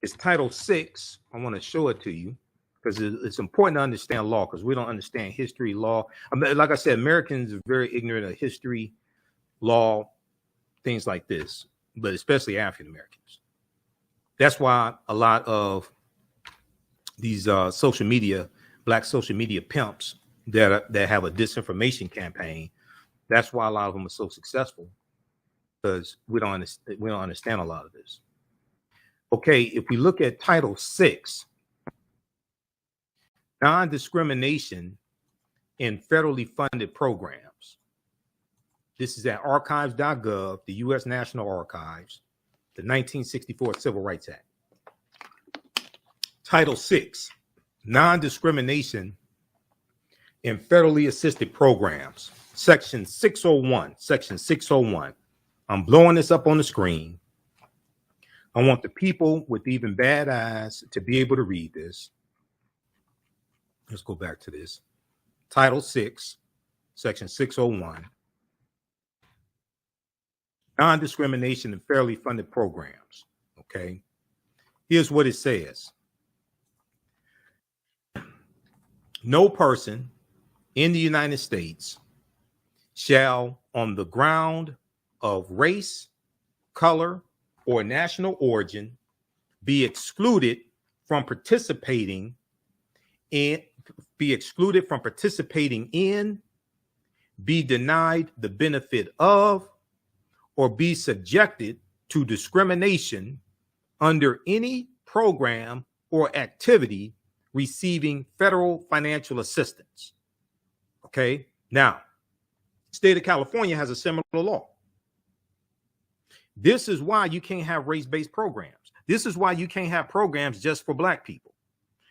It's Title VI. I want to show it to you because it's important to understand law, because we don't understand history, law. I mean, like I said, Americans are very ignorant of history, law, things like this, but especially African Americans. That's why a lot of these social media, black social media pimps that have a disinformation campaign, that's why a lot of them are so successful, because we don't understand a lot of this. Okay, if we look at Title VI, non-discrimination in federally funded programs. This is at archives.gov, the U.S. National Archives, the 1964 Civil Rights Act. Title VI, non-discrimination in federally assisted programs. Section 601, Section 601. I'm blowing this up on the screen. I want the people with even bad eyes to be able to read this. Let's go back to this. Title VI, Section 601. Non-discrimination in fairly funded programs. Okay. Here's what it says. No person in the United States shall, on the ground of race, color, or national origin, be excluded from participating in, be denied the benefit of, or be subjected to discrimination under any program or activity receiving federal financial assistance. Okay. Now, state of California has a similar law. This is why you can't have race-based programs. This is why you can't have programs just for black people.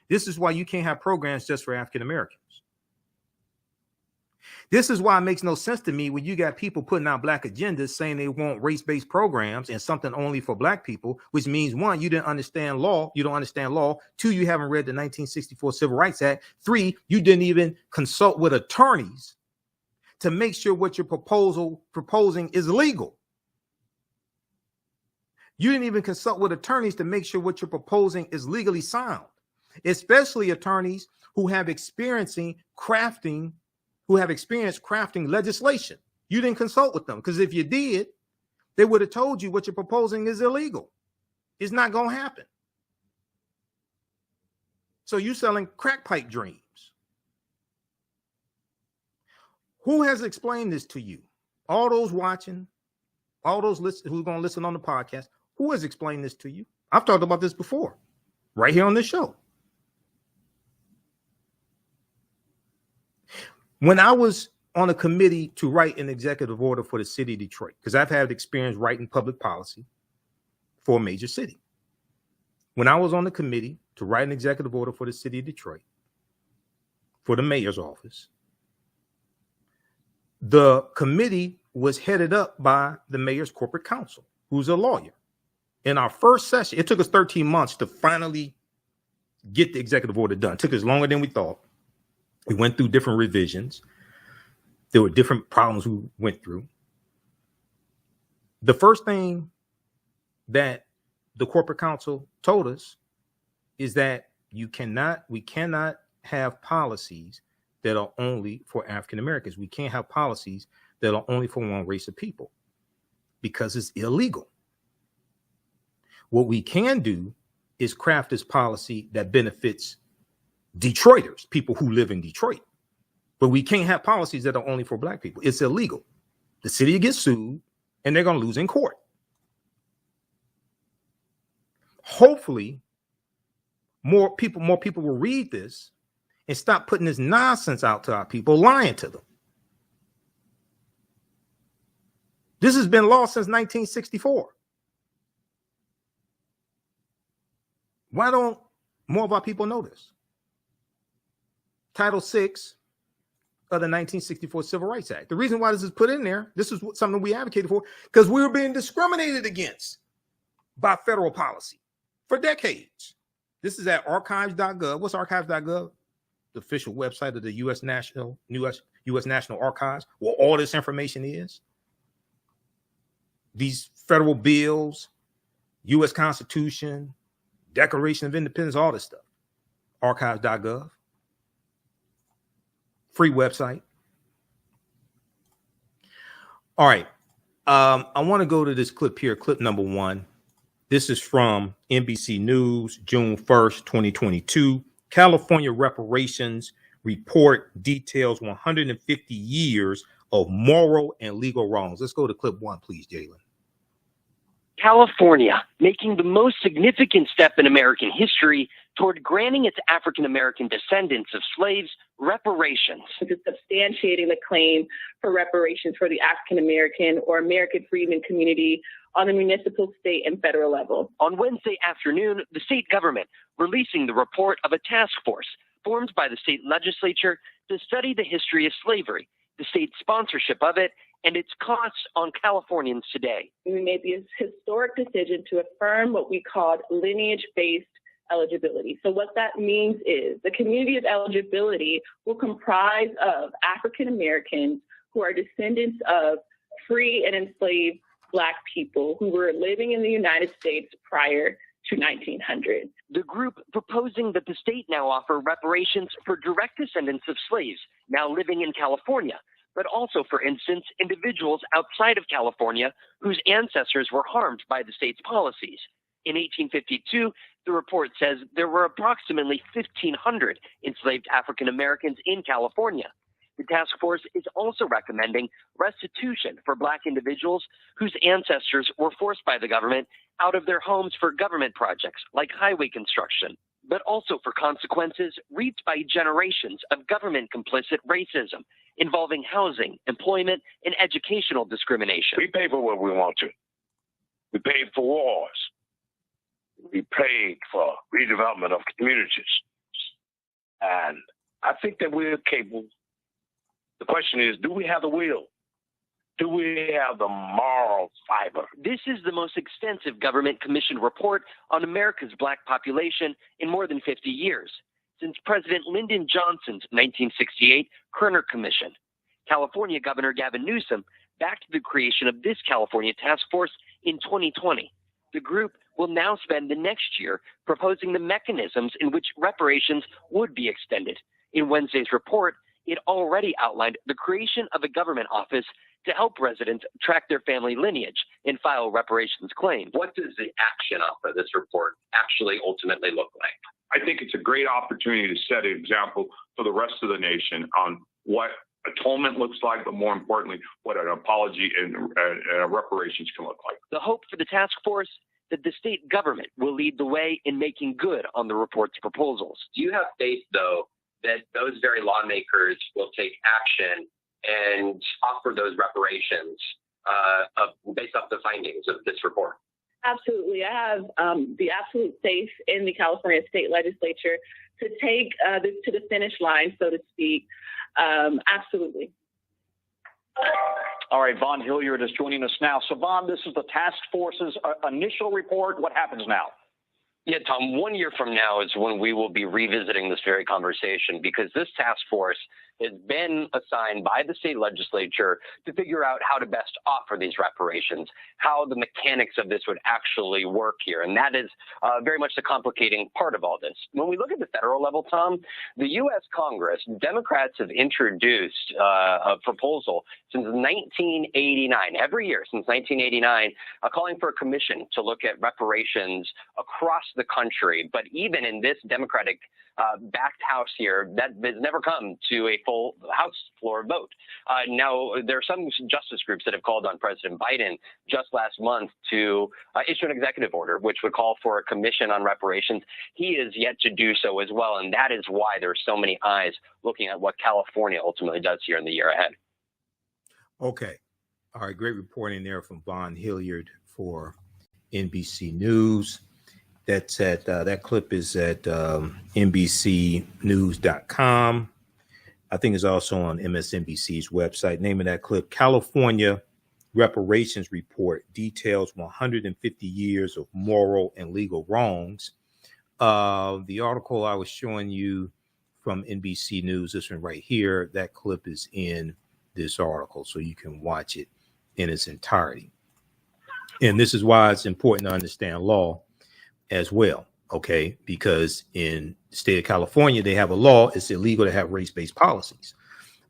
This is why you can't have programs just for African Americans. This is why it makes no sense to me when you got people putting out black agendas saying they want race-based programs and something only for black people, which means, one, you didn't understand law. You don't understand law. Two, you haven't read the 1964 Civil Rights Act. Three, you didn't even consult with attorneys to make sure what you're proposing is legal. You didn't even consult with attorneys to make sure what you're proposing is legally sound, especially attorneys who have experience crafting legislation. You didn't consult with them, because if you did, they would have told you what you're proposing is illegal. It's not going to happen. So you're selling crack pipe dreams. Who has explained this to you? All those watching, all those who's going to listen on the podcast, who has explained this to you? I've talked about this before, right here on this show. When I was on a committee to write an executive order for the city of Detroit, because I've had experience writing public policy for a major city. When I was on the committee to write an executive order for the city of Detroit, for the mayor's office, the committee was headed up by the mayor's corporate counsel, who's a lawyer. In our first session, it took us 13 months to finally get the executive order done. It took us longer than we thought. We went through different revisions. There were different problems we went through. The first thing that the corporate counsel told us is that we cannot have policies that are only for African Americans. We can't have policies that are only for one race of people because it's illegal. What we can do is craft this policy that benefits Detroiters, people who live in Detroit. But we can't have policies that are only for black people. It's illegal. The city will get sued, and they're going to lose in court. Hopefully, more people will read this and stop putting this nonsense out to our people, lying to them. This has been law since 1964. Why don't more of our people know this? Title VI of the 1964 Civil Rights Act. The reason why this is put in there, this is something we advocated for, because we were being discriminated against by federal policy for decades. This is at archives.gov. What's archives.gov? The official website of the U.S. National Archives, where all this information is. These federal bills, U.S. Constitution, Declaration of Independence, all this stuff. Archives.gov. Free website. All right. I want to go to this clip here, clip number 1. This is from NBC News, June 1st, 2022. California Reparations Report details 150 years of moral and legal wrongs. Let's go to clip 1, please, Jalen. California making the most significant step in American history toward granting its African-American descendants of slaves reparations. Just substantiating the claim for reparations for the African-American or American freedmen community on the municipal, state, and federal level. On Wednesday afternoon, the state government releasing the report of a task force formed by the state legislature to study the history of slavery, the state's sponsorship of it, and its costs on Californians today. We made the historic decision to affirm what we called lineage-based eligibility. So what that means is the community of eligibility will comprise of African Americans who are descendants of free and enslaved Black people who were living in the United States prior to 1900. The group proposing that the state now offer reparations for direct descendants of slaves now living in California, but also, for instance, individuals outside of California whose ancestors were harmed by the state's policies. In 1852, the report says there were approximately 1,500 enslaved African Americans in California. The task force is also recommending restitution for Black individuals whose ancestors were forced by the government out of their homes for government projects like highway construction, but also for consequences reaped by generations of government-complicit racism involving housing, employment, and educational discrimination. We pay for what we want to. We paid for wars. We paid for redevelopment of communities. And I think that we're capable. The question is, do we have the will? Do we have the moral fiber? This is the most extensive government commission report on America's Black population in more than 50 years, since President Lyndon Johnson's 1968 Kerner Commission. California Governor Gavin Newsom backed the creation of this California task force in 2020. The group will now spend the next year proposing the mechanisms in which reparations would be extended. In Wednesday's report, it already outlined the creation of a government office to help residents track their family lineage and file reparations claims. What does the action of this report actually ultimately look like? I think it's a great opportunity to set an example for the rest of the nation on what atonement looks like, but more importantly, what an apology and reparations can look like. The hope for the task force that the state government will lead the way in making good on the report's proposals. Do you have faith, though, that those very lawmakers will take action and offer those reparations based off the findings of this report? Absolutely. I have the absolute faith in the California state legislature to take this to the finish line, so to speak. Absolutely. All right, Vaughn Hilliard is joining us now. So, Vaughn, this is the task force's initial report. What happens now? Yeah, Tom, 1 year from now is when we will be revisiting this very conversation, because this task force has been assigned by the state legislature to figure out how to best offer these reparations, how the mechanics of this would actually work here. And that is very much the complicating part of all this. When we look at the federal level, Tom, the U.S. Congress, Democrats have introduced a proposal since 1989, every year since 1989, calling for a commission to look at reparations across the country. But even in this Democratic backed House here, that has never come to a full House floor vote. Now, there are some justice groups that have called on President Biden just last month to issue an executive order, which would call for a commission on reparations. He is yet to do so as well, and that is why there are so many eyes looking at what California ultimately does here in the year ahead. Okay. All right. Great reporting there from Von Hilliard for NBC News. That's at that clip is at NBCnews.com. I think it's also on MSNBC's website. Name of that clip: California Reparations Report details 150 years of moral and legal wrongs. The article I was showing you from NBC News, this one right here, that clip is in this article, so you can watch it in its entirety. And this is why it's important to understand law as well, okay? Because in the state of California, they have a law. It's illegal to have race-based policies.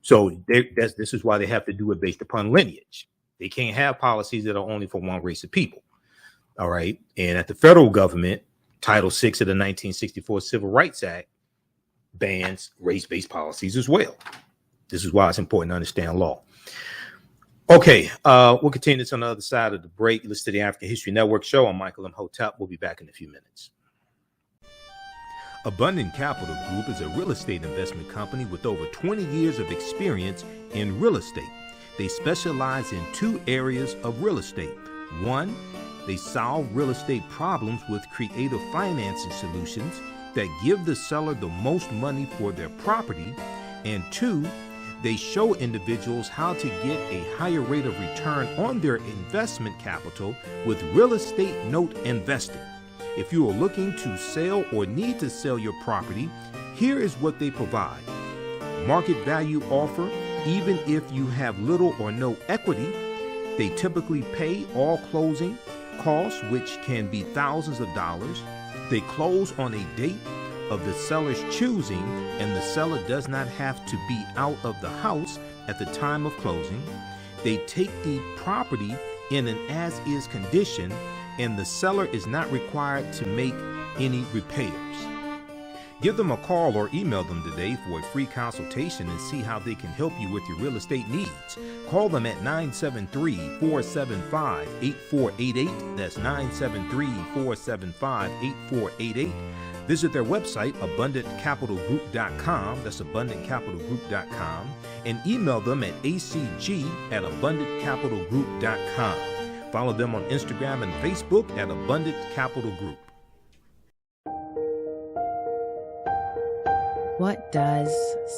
So this is why they have to do it based upon lineage. They can't have policies that are only for one race of people, all right? And at the federal government, Title VI of the 1964 Civil Rights Act bans race-based policies as well. This is why it's important to understand law. Okay, we'll continue this on the other side of the break. Listen to the African History Network show. I'm Michael Imhotep. We'll be back in a few minutes. Abundant Capital Group is a real estate investment company with over 20 years of experience in real estate. They specialize in two areas of real estate. One, they solve real estate problems with creative financing solutions that give the seller the most money for their property. And two, they show individuals how to get a higher rate of return on their investment capital with Real Estate Note Investor. If you are looking to sell or need to sell your property, here is what they provide. Market value offer, even if you have little or no equity. They typically pay all closing costs, which can be thousands of dollars. They close on a date of the seller's choosing, and the seller does not have to be out of the house at the time of closing. They take the property in an as-is condition, and the seller is not required to make any repairs. Give them a call or email them today for a free consultation and see how they can help you with your real estate needs. Call them at 973-475-8488. That's 973-475-8488. Visit their website, abundantcapitalgroup.com. That's abundantcapitalgroup.com. And email them at acg@abundantcapitalgroup.com. Follow them on Instagram and Facebook at Abundant Capital Group. What does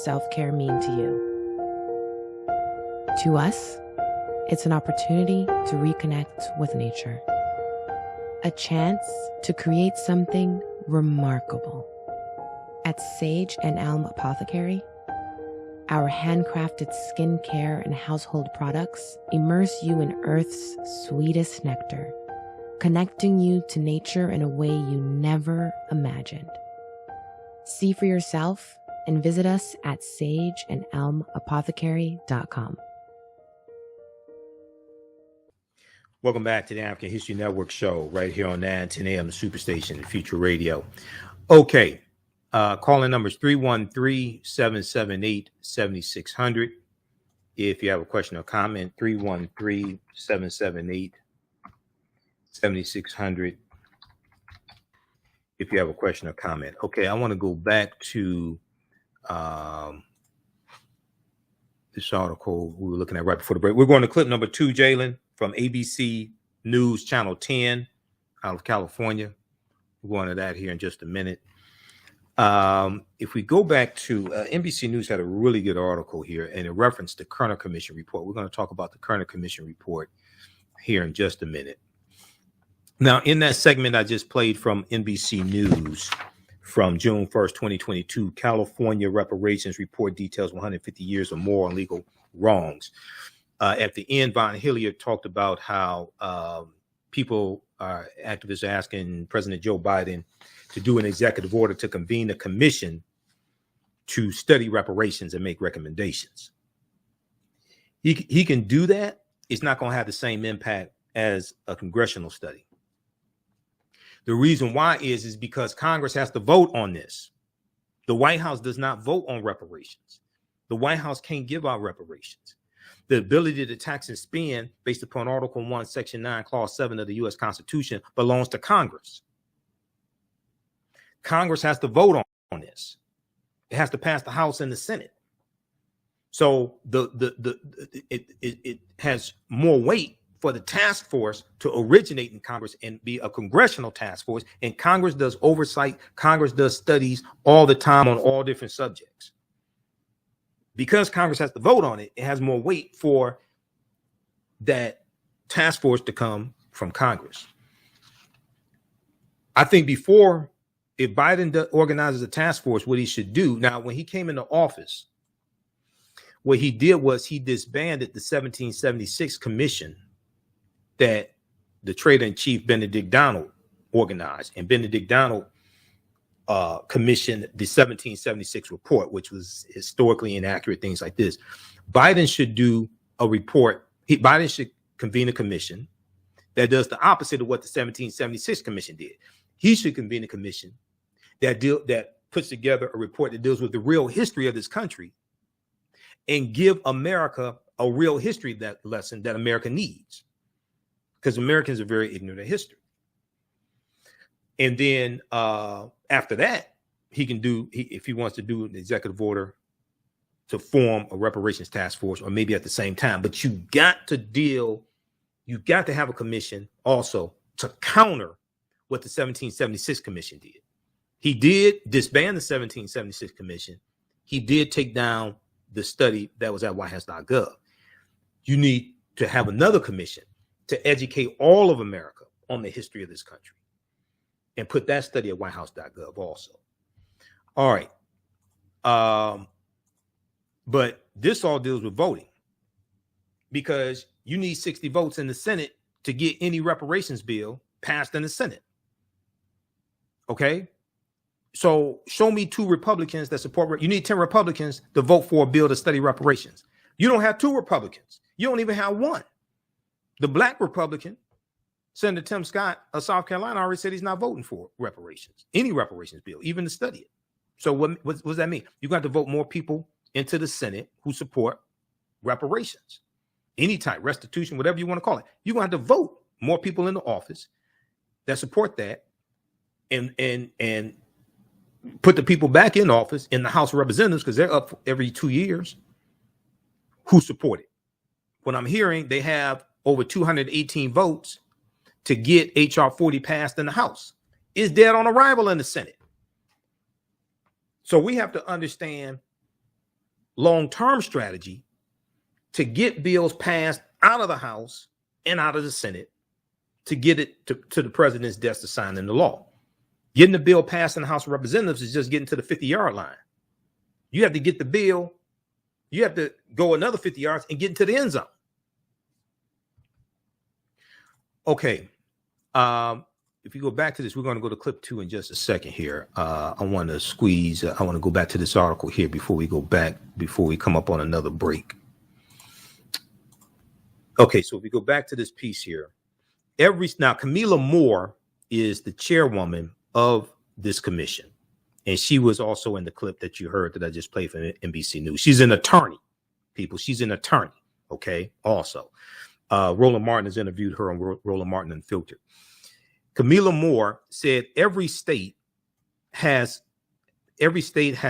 self-care mean to you? To us, it's an opportunity to reconnect with nature. A chance to create something remarkable. At Sage and Elm Apothecary, our handcrafted skincare and household products immerse you in Earth's sweetest nectar, connecting you to nature in a way you never imagined. See for yourself and visit us at sageandelmapothecary.com. Welcome back to the African History Network show right here on 910 AM, the Superstation and Future Radio. Okay, calling numbers 313-778-7600. If you have a question or comment, 313-778-7600. If you have a question or comment. Okay, I want to go back to this article we were looking at right before the break. We're going to clip number 2, Jalen, from ABC News Channel 10 out of California. We're going to that here in just a minute. If we go back to NBC News had a really good article here and in reference to Kerner Commission Report. We're going to talk about the Kerner Commission Report here in just a minute. Now, in that segment I just played from NBC News from June 1st, 2022, California Reparations Report details 150 years of moral and legal wrongs. At the end, Von Hilliard talked about how activists are asking President Joe Biden to do an executive order to convene a commission to study reparations and make recommendations. He can do that. It's not going to have the same impact as a congressional study. The reason why is because Congress has to vote on this. The White House does not vote on reparations. The White House can't give out reparations. The ability to tax and spend based upon Article 1, Section 9, Clause 7 of the U.S. Constitution belongs to Congress. Congress has to vote on this. It has to pass the House and the Senate. So it has more weight for the task force to originate in Congress and be a congressional task force. And Congress does oversight. Congress does studies all the time on all different subjects. Because Congress has to vote on it, it has more weight for that task force to come from Congress. I think before, if Biden organizes a task force, what he should do, now when he came into office, what he did was he disbanded the 1776 commission that the Trader-in-Chief Benedict Donald organized, and Benedict Donald commissioned the 1776 report, which was historically inaccurate, things like this. Biden should do a report. Biden should convene a commission that does the opposite of what the 1776 commission did. He should convene a commission that puts together a report that deals with the real history of this country and give America a real history lesson that America needs, because Americans are very ignorant of history. And then after that, he can do, if he wants to do an executive order to form a reparations task force, or maybe at the same time. But you got to have a commission also to counter what the 1776 commission did. He did disband the 1776 commission. He did take down the study that was at whitehouse.gov. You need to have another commission to educate all of America on the history of this country, and put that study at whitehouse.gov also. All right. But this all deals with voting, because you need 60 votes in the Senate to get any reparations bill passed in the Senate. Okay. So show me 2 Republicans that support. You need 10 Republicans to vote for a bill to study reparations. You don't have 2 Republicans. You don't even have 1. The black Republican, Senator Tim Scott of South Carolina, already said he's not voting for reparations, any reparations bill, even to study it. So what does that mean? You're going to have to vote more people into the Senate who support reparations, any type, restitution, whatever you want to call it. You're going to have to vote more people in the office that support that, and put the people back in office in the House of Representatives, because they're up every 2 years, who support it. What I'm hearing, they have over 218 votes to get H.R. 40 passed in the House. It's dead on arrival in the Senate. So we have to understand long-term strategy to get bills passed out of the House and out of the Senate to get it to the president's desk to sign into law. Getting the bill passed in the House of Representatives is just getting to the 50-yard line. You have to get the bill. You have to go another 50 yards and get into the end zone. Okay. If you go back to this, we're going to go to clip 2 in just a second here. I want to go back to this article here before we come up on another break. Okay, so if we go back to this piece here, now Camila Moore is the chairwoman of this commission, and she was also in the clip that you heard that I just played from NBC News. She's an attorney, people. She's an attorney. Okay, also. Roland Martin has interviewed her on Roland Martin Unfiltered. Camila Moore said every state has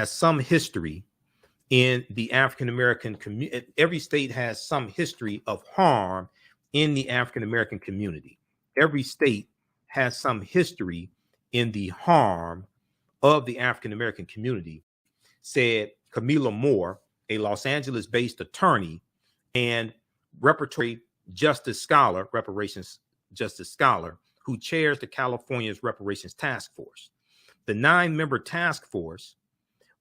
some history in the African American community. Every state has some history of harm in the African American community. Every state has some history in the harm of the African American community, said Camila Moore, a Los Angeles-based attorney and reparations justice scholar, who chairs the California's Reparations Taskforce. The 9-member task force,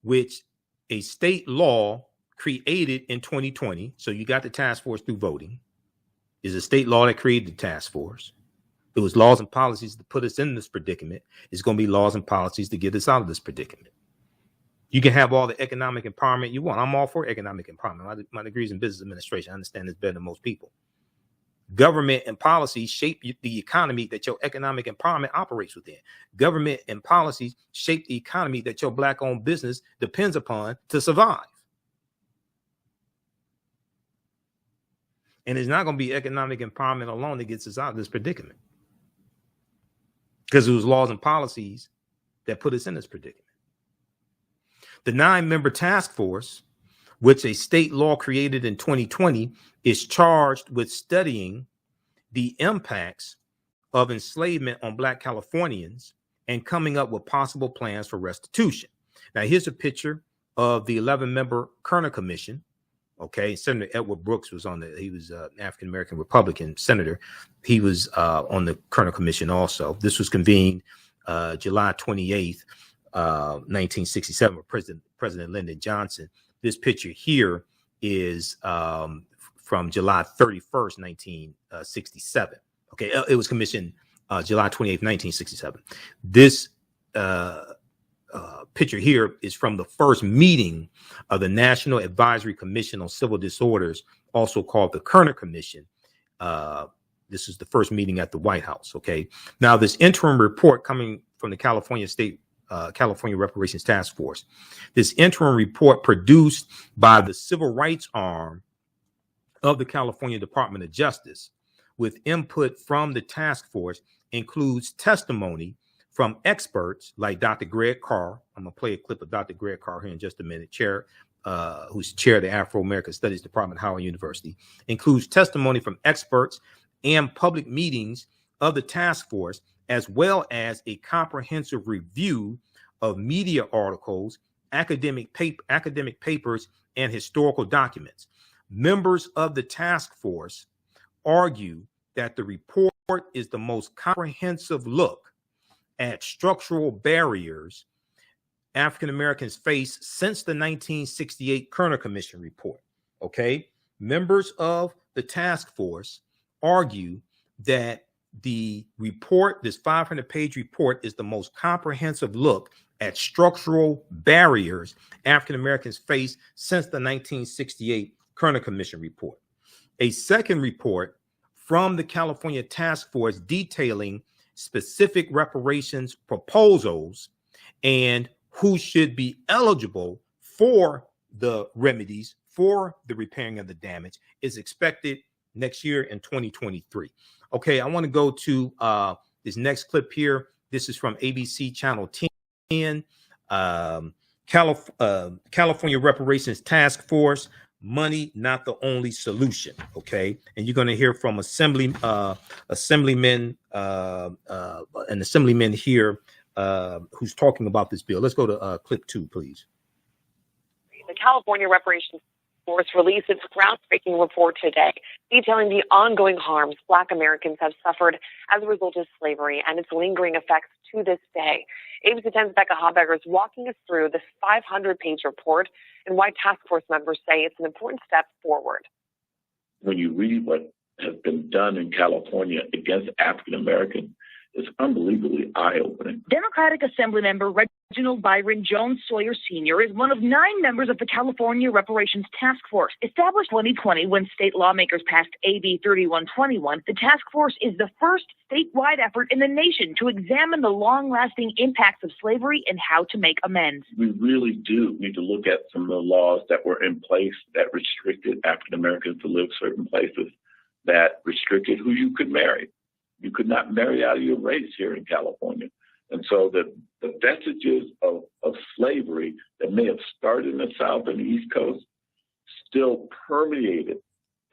which a state law created in 2020, so you got the task force through voting, is a state law that created the task force. It was laws and policies to put us in this predicament. It's going to be laws and policies to get us out of this predicament. You can have all the economic empowerment you want. I'm all for economic empowerment. My degree is in business administration. I understand this better than most people. Government and policies shape the economy that your economic empowerment operates within. Government and policies shape the economy that your Black-owned business depends upon to survive. And it's not going to be economic empowerment alone that gets us out of this predicament, because it was laws and policies that put us in this predicament. The 9-member task force, which a state law created in 2020, is charged with studying the impacts of enslavement on Black Californians and coming up with possible plans for restitution. Now, here's a picture of the 11-member Kerner Commission. Okay, Senator Edward Brooks was on he was an African-American Republican senator. He was on the Kerner Commission also. This was convened July 28th, 1967, with President Lyndon Johnson. This picture here is from July 31st, 1967. Okay, it was commissioned July 28th, 1967. This picture here is from the first meeting of the National Advisory Commission on Civil Disorders, also called the Kerner Commission. This is the first meeting at the White House. Okay, now this interim report coming from the California Reparations Task Force. This interim report, produced by the civil rights arm of the California Department of Justice, with input from the task force, includes testimony from experts like Dr. Greg Carr. I'm going to play a clip of Dr. Greg Carr here in just a minute, who's chair of the Afro-American Studies Department at Howard University. Includes testimony from experts and public meetings of the task force, as well as a comprehensive review of media articles, academic papers, and historical documents. Members of the task force argue that the report is the most comprehensive look at structural barriers African Americans face since the 1968 Kerner Commission report. Okay, members of the task force argue that the report, this 500-page report, is the most comprehensive look at structural barriers African Americans face since the 1968 Kerner Commission report. A second report from the California Task Force detailing specific reparations proposals and who should be eligible for the remedies for the repairing of the damage is expected next year in 2023. Okay, I want to go to this next clip here. This is from ABC Channel 10. California Reparations Task Force, money not the only solution. Okay, and you're going to hear from assemblymen here who's talking about this bill. Let's go to clip 2, please. The California Reparations Taskforce released its groundbreaking report today, detailing the ongoing harms Black Americans have suffered as a result of slavery and its lingering effects to this day. ABC 10's Becca Habegger is walking us through this 500-page report and why task force members say it's an important step forward. When you read what has been done in California against African Americans, it's unbelievably eye-opening. Democratic Assemblymember Reginald Byron Jones Sawyer Sr. is one of 9 members of the California Reparations Task Force. Established 2020 when state lawmakers passed AB 3121, the task force is the first statewide effort in the nation to examine the long-lasting impacts of slavery and how to make amends. We really do need to look at some of the laws that were in place that restricted African Americans to live certain places, that restricted who you could marry. You could not marry out of your race here in California. And so the vestiges of slavery that may have started in the South and the East Coast still permeated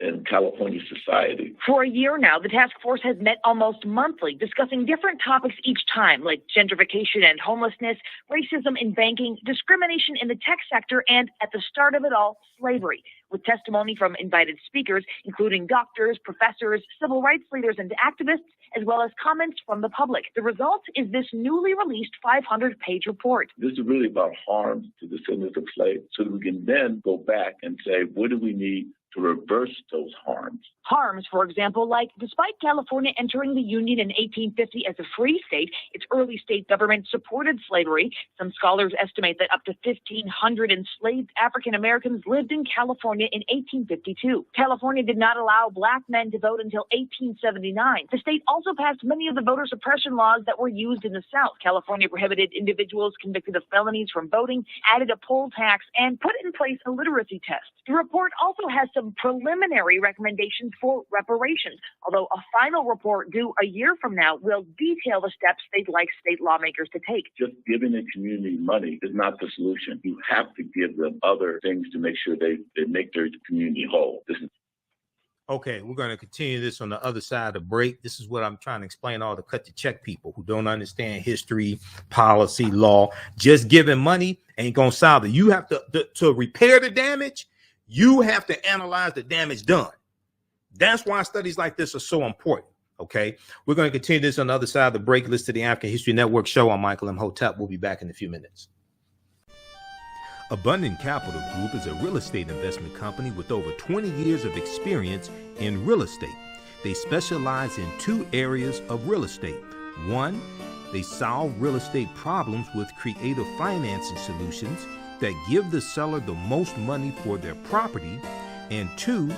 in California society. For a year now, the task force has met almost monthly, discussing different topics each time, like gentrification and homelessness, racism in banking, discrimination in the tech sector, and at the start of it all, slavery, with testimony from invited speakers, including doctors, professors, civil rights leaders, and activists, as well as comments from the public. The result is this newly released 500-page report. This is really about harms to descendants of slaves, so that we can then go back and say, what do we need to reverse those harms? Harms, for example, like despite California entering the Union in 1850 as a free state, its early state government supported slavery. Some scholars estimate that up to 1,500 enslaved African Americans lived in California California in 1852. California did not allow black men to vote until 1879. The state also passed many of the voter suppression laws that were used in the South. California prohibited individuals convicted of felonies from voting, added a poll tax, and put in place a literacy test. The report also has some preliminary recommendations for reparations, although a final report due a year from now will detail the steps they'd like state lawmakers to take. Just giving the community money is not the solution. You have to give them other things to make sure they make their community whole. Okay, we're going to continue this on the other side of the break. This is what I'm trying to explain to all the cut the check people who don't understand history, policy, law. Just giving money ain't going to solve it. You have to repair the damage. You have to analyze the damage done. That's why studies like this are so important. Okay, we're going to continue this on the other side of the break. Listen to the African History Network show. I'm Michael Imhotep. We'll be back in a few minutes. Abundant Capital Group is a real estate investment company with over 20 years of experience in real estate. They specialize in two areas of real estate. One, they solve real estate problems with creative financing solutions that give the seller the most money for their property. And two,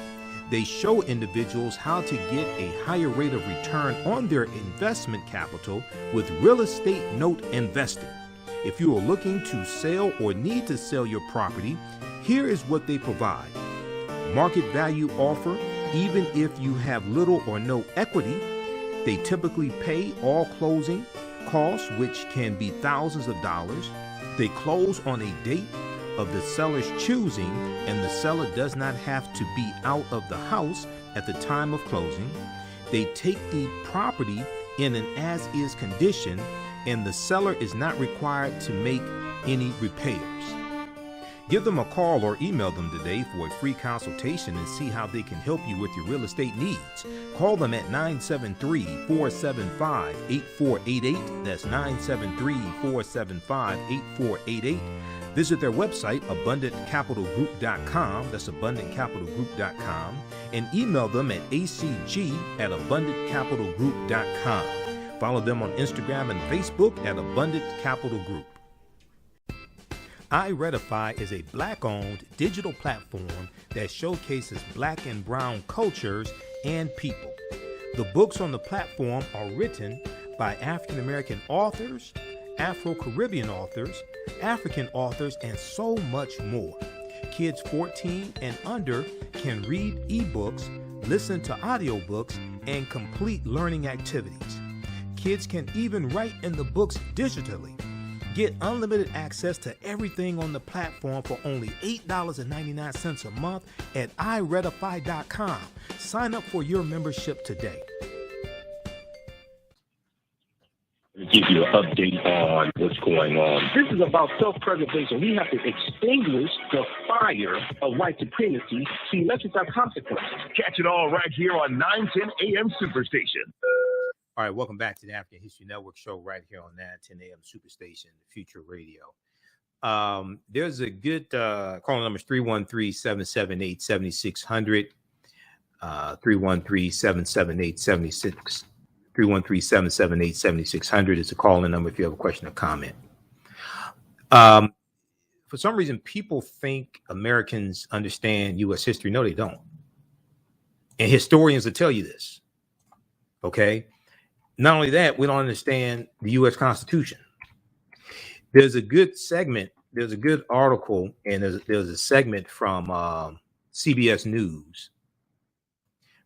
they show individuals how to get a higher rate of return on their investment capital with real estate note investing. If you are looking to sell or need to sell your property, here is what they provide. Market value offer, even if you have little or no equity. They typically pay all closing costs, which can be thousands of dollars. They close on a date of the seller's choosing, and the seller does not have to be out of the house at the time of closing. They take the property in an as-is condition, and the seller is not required to make any repairs. Give them a call or email them today for a free consultation and see how they can help you with your real estate needs. Call them at 973-475-8488. That's 973-475-8488. Visit their website, abundantcapitalgroup.com. That's abundantcapitalgroup.com. And email them at acg@abundantcapitalgroup.com. Follow them on Instagram and Facebook at Abundant Capital Group. iRedify is a Black-owned digital platform that showcases Black and Brown cultures and people. The books on the platform are written by African-American authors, Afro-Caribbean authors, African authors, and so much more. Kids 14 and under can read ebooks, listen to audiobooks, and complete learning activities. Kids can even write in the books digitally. Get unlimited access to everything on the platform for only $8.99 a month at iRedify.com. Sign up for your membership today. Give you an update on what's going on. This is about self-preservation. We have to extinguish the fire of white supremacy. See, let's just have consequences. Catch it all right here on 910 AM Superstation. All right, welcome back to the African History Network show right here on 910 AM Superstation, Future Radio. There's a good calling numbers 313-778-7600, 313-778-7600. 313-778-7600 is a call-in number if you have a question or comment. For some reason, people think Americans understand U.S. history. No, they don't. And historians will tell you this. Okay? Not only that, we don't understand the U.S. Constitution. There's a good segment, there's a good article, and there's a segment from CBS News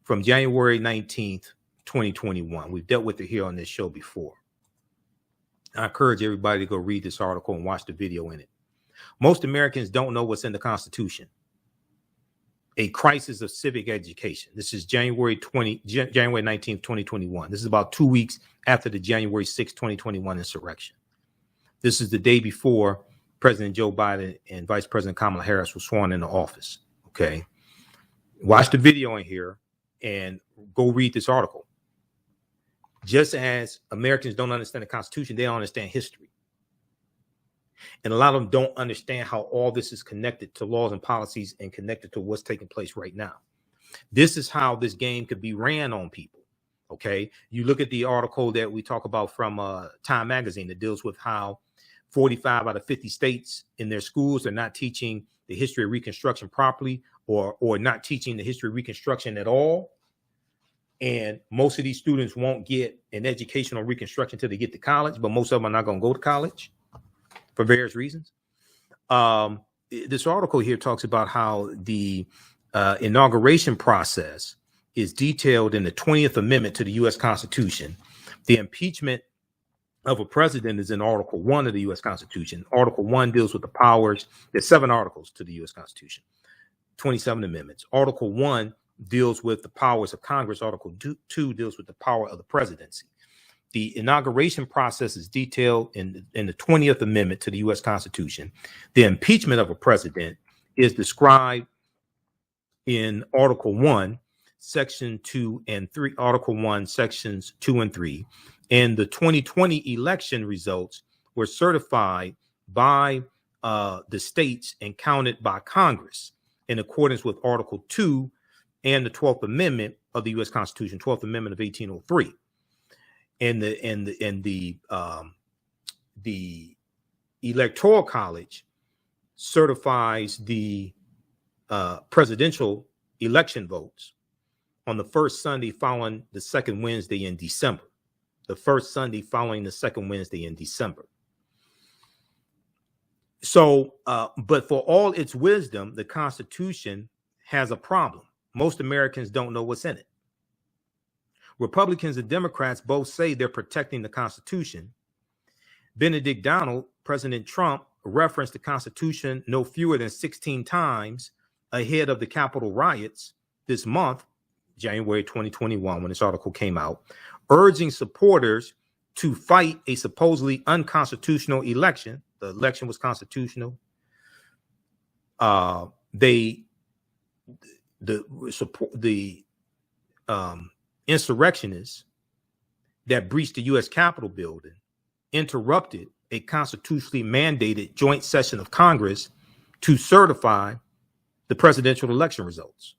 from January 19th, 2021. We've dealt with it here on this show before. I encourage everybody to go read this article and watch the video in it. Most Americans don't know what's in the Constitution. A crisis of civic education. This is January 19th, 2021. This is about 2 weeks after the January 6th, 2021 insurrection. This is the day before President Joe Biden and Vice President Kamala Harris were sworn into office. Okay. Watch the video in here and go read this article. Just as Americans don't understand the Constitution, they don't understand history. And a lot of them don't understand how all this is connected to laws and policies and connected to what's taking place right now. This is how this game could be ran on people. Okay. You look at the article that we talk about from Time Magazine that deals with how 45 out of 50 states in their schools are not teaching the history of Reconstruction properly, or not teaching the history of Reconstruction at all. And most of these students won't get an education on Reconstruction until they get to college, but most of them are not going to go to college for various reasons. This article here talks about how the inauguration process is detailed in the 20th Amendment to the U.S. Constitution. The impeachment of a president is in Article 1 of the U.S. Constitution. Article 1 deals with the powers. There's 7 articles to the U.S. Constitution, 27 amendments. Article 1 deals with the powers of Congress. Article 2 deals with the power of the presidency. The inauguration process is detailed in the 20th Amendment to the U.S. Constitution. The impeachment of a president is described in Article 1, Section 2 and 3, Article 1, Sections 2 and 3. And the 2020 election results were certified by the states and counted by Congress in accordance with Article 2 and the 12th Amendment of the U.S. Constitution, 12th Amendment of 1803. And the Electoral College certifies the presidential election votes on the first Sunday following the second Wednesday in December. The first Sunday following the second Wednesday in December. So, but for all its wisdom, the Constitution has a problem. Most Americans don't know what's in it. Republicans and Democrats both say they're protecting the Constitution. Benedict Donald, President Trump, referenced the Constitution no fewer than 16 times ahead of the Capitol riots this month, January 2021, when this article came out, urging supporters to fight a supposedly unconstitutional election. The election was constitutional. The insurrectionists that breached the U.S. Capitol building interrupted a constitutionally mandated joint session of Congress to certify the presidential election results.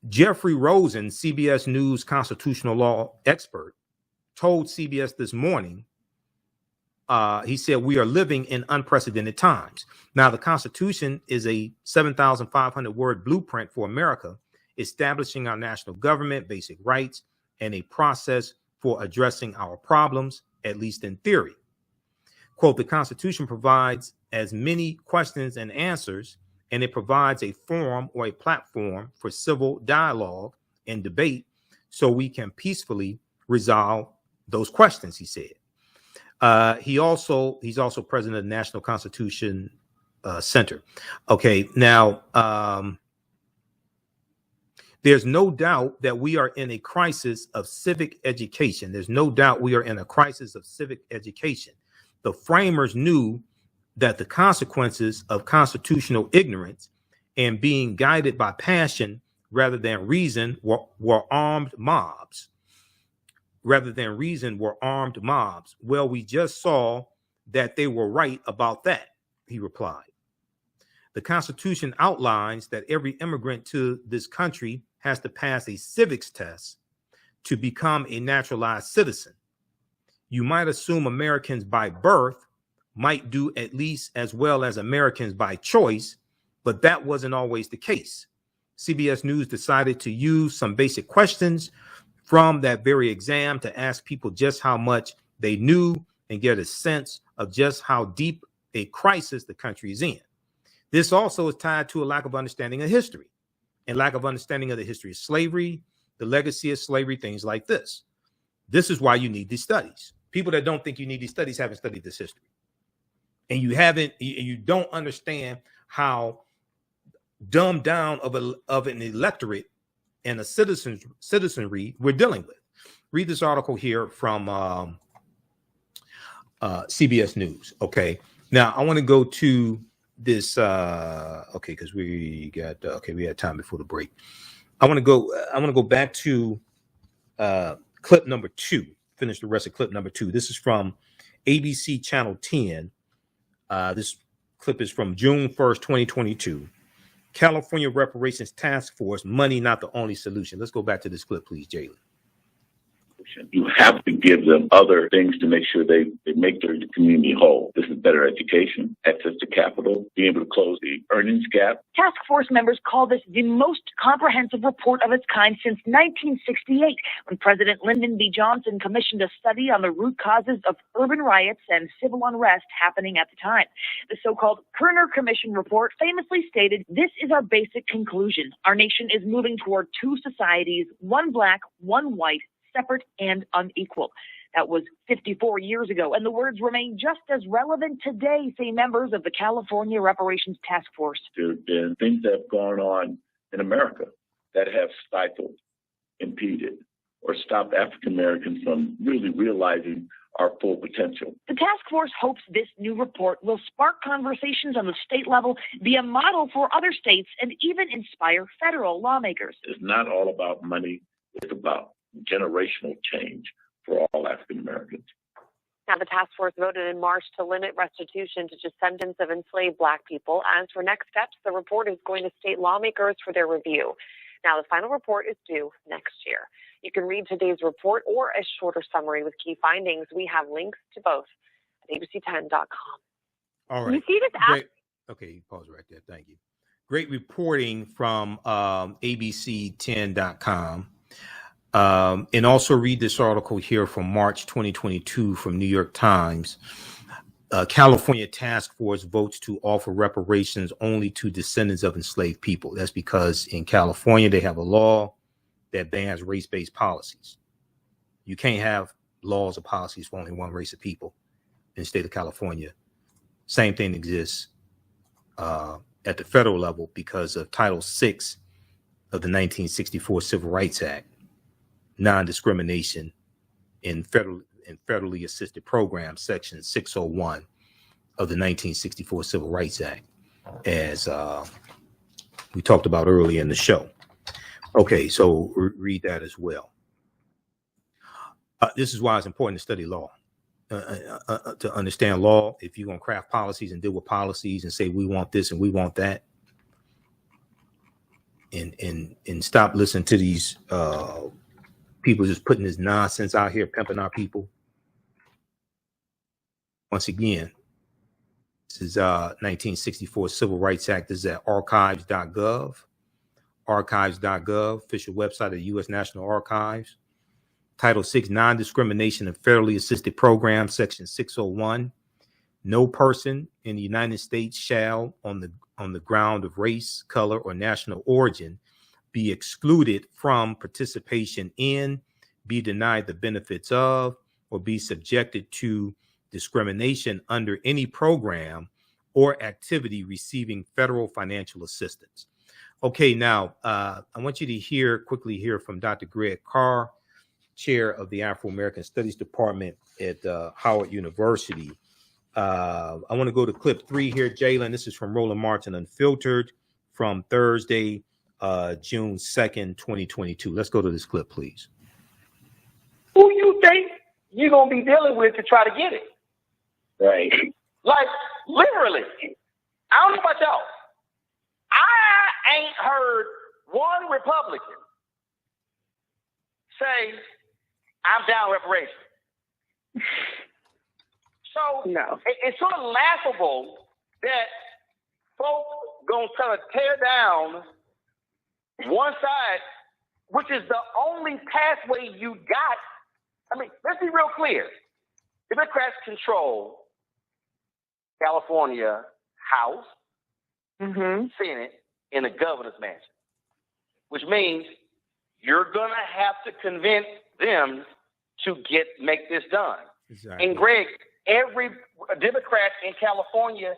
Jeffrey Rosen, CBS News constitutional law expert, told CBS this morning, he said, we are living in unprecedented times. Now, the Constitution is a 7,500 word blueprint for America, establishing our national government, basic rights, and a process for addressing our problems, at least in theory. Quote, the Constitution provides as many questions and answers, and it provides a forum or a platform for civil dialogue and debate so we can peacefully resolve those questions, he said. He's also president of the National Constitution Center. Okay, now, there's no doubt that we are in a crisis of civic education. There's no doubt we are in a crisis of civic education. The framers knew that the consequences of constitutional ignorance and being guided by passion rather than reason were armed mobs. Well, we just saw that they were right about that, he replied. The Constitution outlines that every immigrant to this country has to pass a civics test to become a naturalized citizen. You might assume Americans by birth might do at least as well as Americans by choice, but that wasn't always the case. CBS News decided to use some basic questions from that very exam to ask people just how much they knew and get a sense of just how deep a crisis the country is in. This also is tied to a lack of understanding of history and lack of understanding of the history of slavery, the legacy of slavery, things like this. This is why you need these studies. People that don't think you need these studies haven't studied this history. And you don't understand how dumbed down of an electorate and a citizenry we're dealing with. Read this article here from CBS News. Okay, now I want to go to this. Okay, because we had time before the break. I want to go back to clip number 2. Finish the rest of clip number 2. This is from ABC Channel 10. This clip is from June 1st, 2022. California Reparations Taskforce, money not the only solution. Let's go back to this clip, please, Jalen. You have to give them other things to make sure they make their community whole. This is better education, access to capital, being able to close the earnings gap. Task force members call this the most comprehensive report of its kind since 1968, when President Lyndon B. Johnson commissioned a study on the root causes of urban riots and civil unrest happening at the time. The so-called Kerner Commission Report famously stated, "This is our basic conclusion. Our nation is moving toward two societies, one black, one white, separate and unequal." That was 54 years ago, and the words remain just as relevant today, say members of the California Reparations Taskforce. There have been things that have gone on in America that have stifled, impeded, or stopped African Americans from really realizing our full potential. The task force hopes this new report will spark conversations on the state level, be a model for other states, and even inspire federal lawmakers. It's not all about money. It's about generational change for all African Americans. Now, the task force voted in March to limit restitution to descendants of enslaved Black people. As for next steps, the report is going to state lawmakers for their review. Now, the final report is due next year. You can read today's report or a shorter summary with key findings. We have links to both at abc10.com. All right. You see this Great. Okay, pause right there. Thank you. Great reporting from abc10.com. And also read this article here from March 2022 from New York Times. California task force votes to offer reparations only to descendants of enslaved people. That's because in California, they have a law that bans race-based policies. You can't have laws or policies for only one race of people in the state of California. Same thing exists at the federal level because of Title VI of the 1964 Civil Rights Act. Non-discrimination in federally assisted programs, section 601 of the 1964 Civil Rights Act, as we talked about earlier in the show. Okay, so read that as well. This is why it's important to study law, to understand law. If you're going to craft policies and deal with policies and say we want this and we want that, and stop listening to these people just putting this nonsense out here, pimping our people. Once again, this is 1964 Civil Rights Act. This is at archives.gov, archives.gov, official website of the U.S. National Archives. Title VI, non-discrimination in federally assisted programs, section 601. No person in the United States shall, on the ground of race, color, or national origin, be excluded from participation in, be denied the benefits of, or be subjected to discrimination under any program or activity receiving federal financial assistance. Okay, now I want you to quickly hear from Dr. Greg Carr, chair of the Afro-American Studies Department at Howard University. I want to go to clip 3 here, Jalen. This is from Roland Martin Unfiltered from Thursday, June 2nd, 2022. Let's go to this clip, please. Who you think you're going to be dealing with to try to get it? Right. Like, literally. I don't know about y'all. I ain't heard one Republican say, I'm down reparations. So no. It's sort of laughable that folks going to try to tear down one side, which is the only pathway you got. I mean, let's be real clear. Democrats control California House, Senate, and the governor's mansion, which means you're going to have to convince them to make this done. Exactly. And Greg, every Democrat in California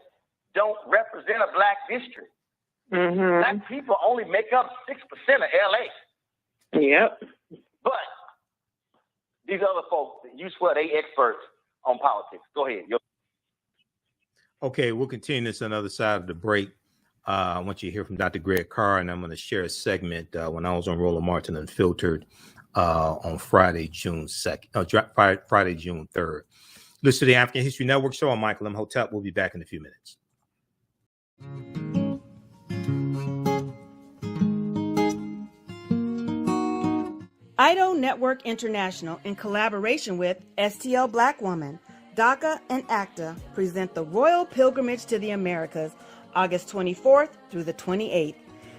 don't represent a black district. Black people only make up 6% of LA. Yep. But these other folks, you swear they experts on politics. Go ahead. Okay, we'll continue this on the other side of the break. I want you to hear from Dr. Greg Carr, and I'm going to share a segment when I was on Roland Martin Unfiltered on Friday, June 2nd, Friday, June 3rd. Listen to the African History Network show. I'm Michael Imhotep. We'll be back in a few minutes. IDO Network International, in collaboration with STL Black Woman, DACA, and ACTA, present the Royal Pilgrimage to the Americas, August 24th through the 28th.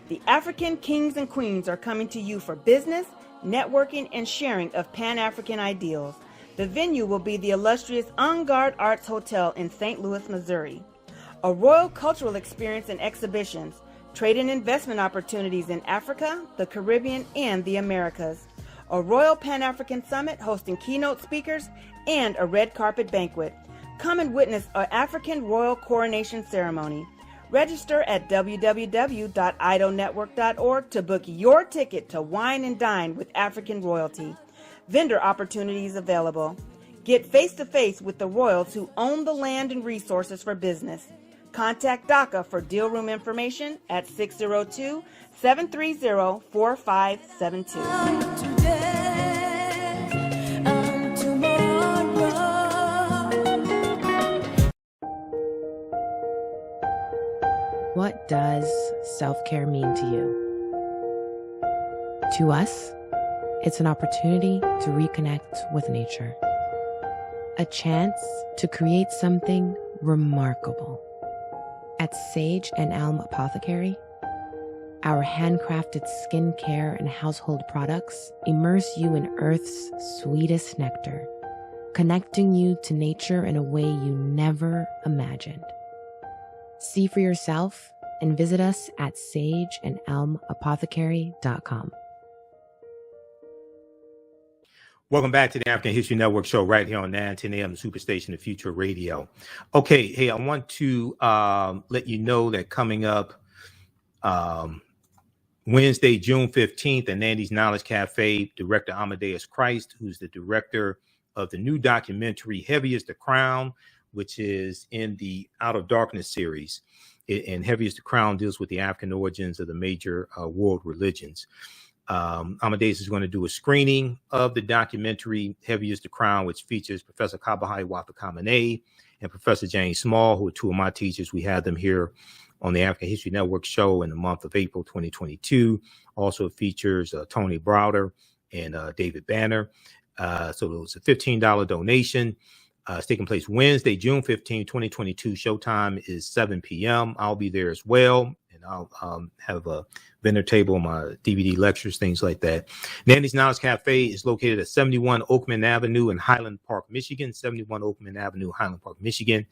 The African kings and queens are coming to you for business, networking, and sharing of Pan-African ideals. The venue will be the illustrious En Garde Arts Hotel in St. Louis, Missouri. A royal cultural experience and exhibitions, trade and investment opportunities in Africa, the Caribbean, and the Americas. A Royal Pan-African Summit hosting keynote speakers, and a red carpet banquet. Come and witness an African royal coronation ceremony. Register at www.idonetwork.org to book your ticket to wine and dine with African royalty. Vendor opportunities available. Get face-to-face with the royals who own the land and resources for business. Contact DACA for deal room information at 602-730-4572. What does self-care mean to you? To us, it's an opportunity to reconnect with nature. A chance to create something remarkable. At Sage and Elm Apothecary, our handcrafted skincare and household products immerse you in Earth's sweetest nectar, connecting you to nature in a way you never imagined. See for yourself and visit us at sageandelmapothecary.com. Welcome back to the African History Network show right here on 910 AM, the Superstation of Future Radio. Okay, hey, I want to let you know that coming up Wednesday, June 15th at Nandy's Knowledge Cafe, Director Amadeuz Christ, who's the director of the new documentary Heavy is the Crown, which is in the Out of Darkness series. And Heavy is the Crown deals with the African origins of the major world religions. Amadeus is going to do a screening of the documentary Heavy is the Crown, which features Professor Kabahai Watakamane and Professor James Small, who are two of my teachers. We had them here on the African History Network show in the month of April 2022. Also features Tony Browder and David Banner. So it was a $15 donation. It's taking place Wednesday, June 15, 2022. Showtime is 7 p.m. I'll be there as well. And I'll have a vendor table, my DVD lectures, things like that. Nandy's Knowledge Cafe is located at 71 Oakman Avenue in Highland Park, Michigan. 71 Oakman Avenue, Highland Park, Michigan.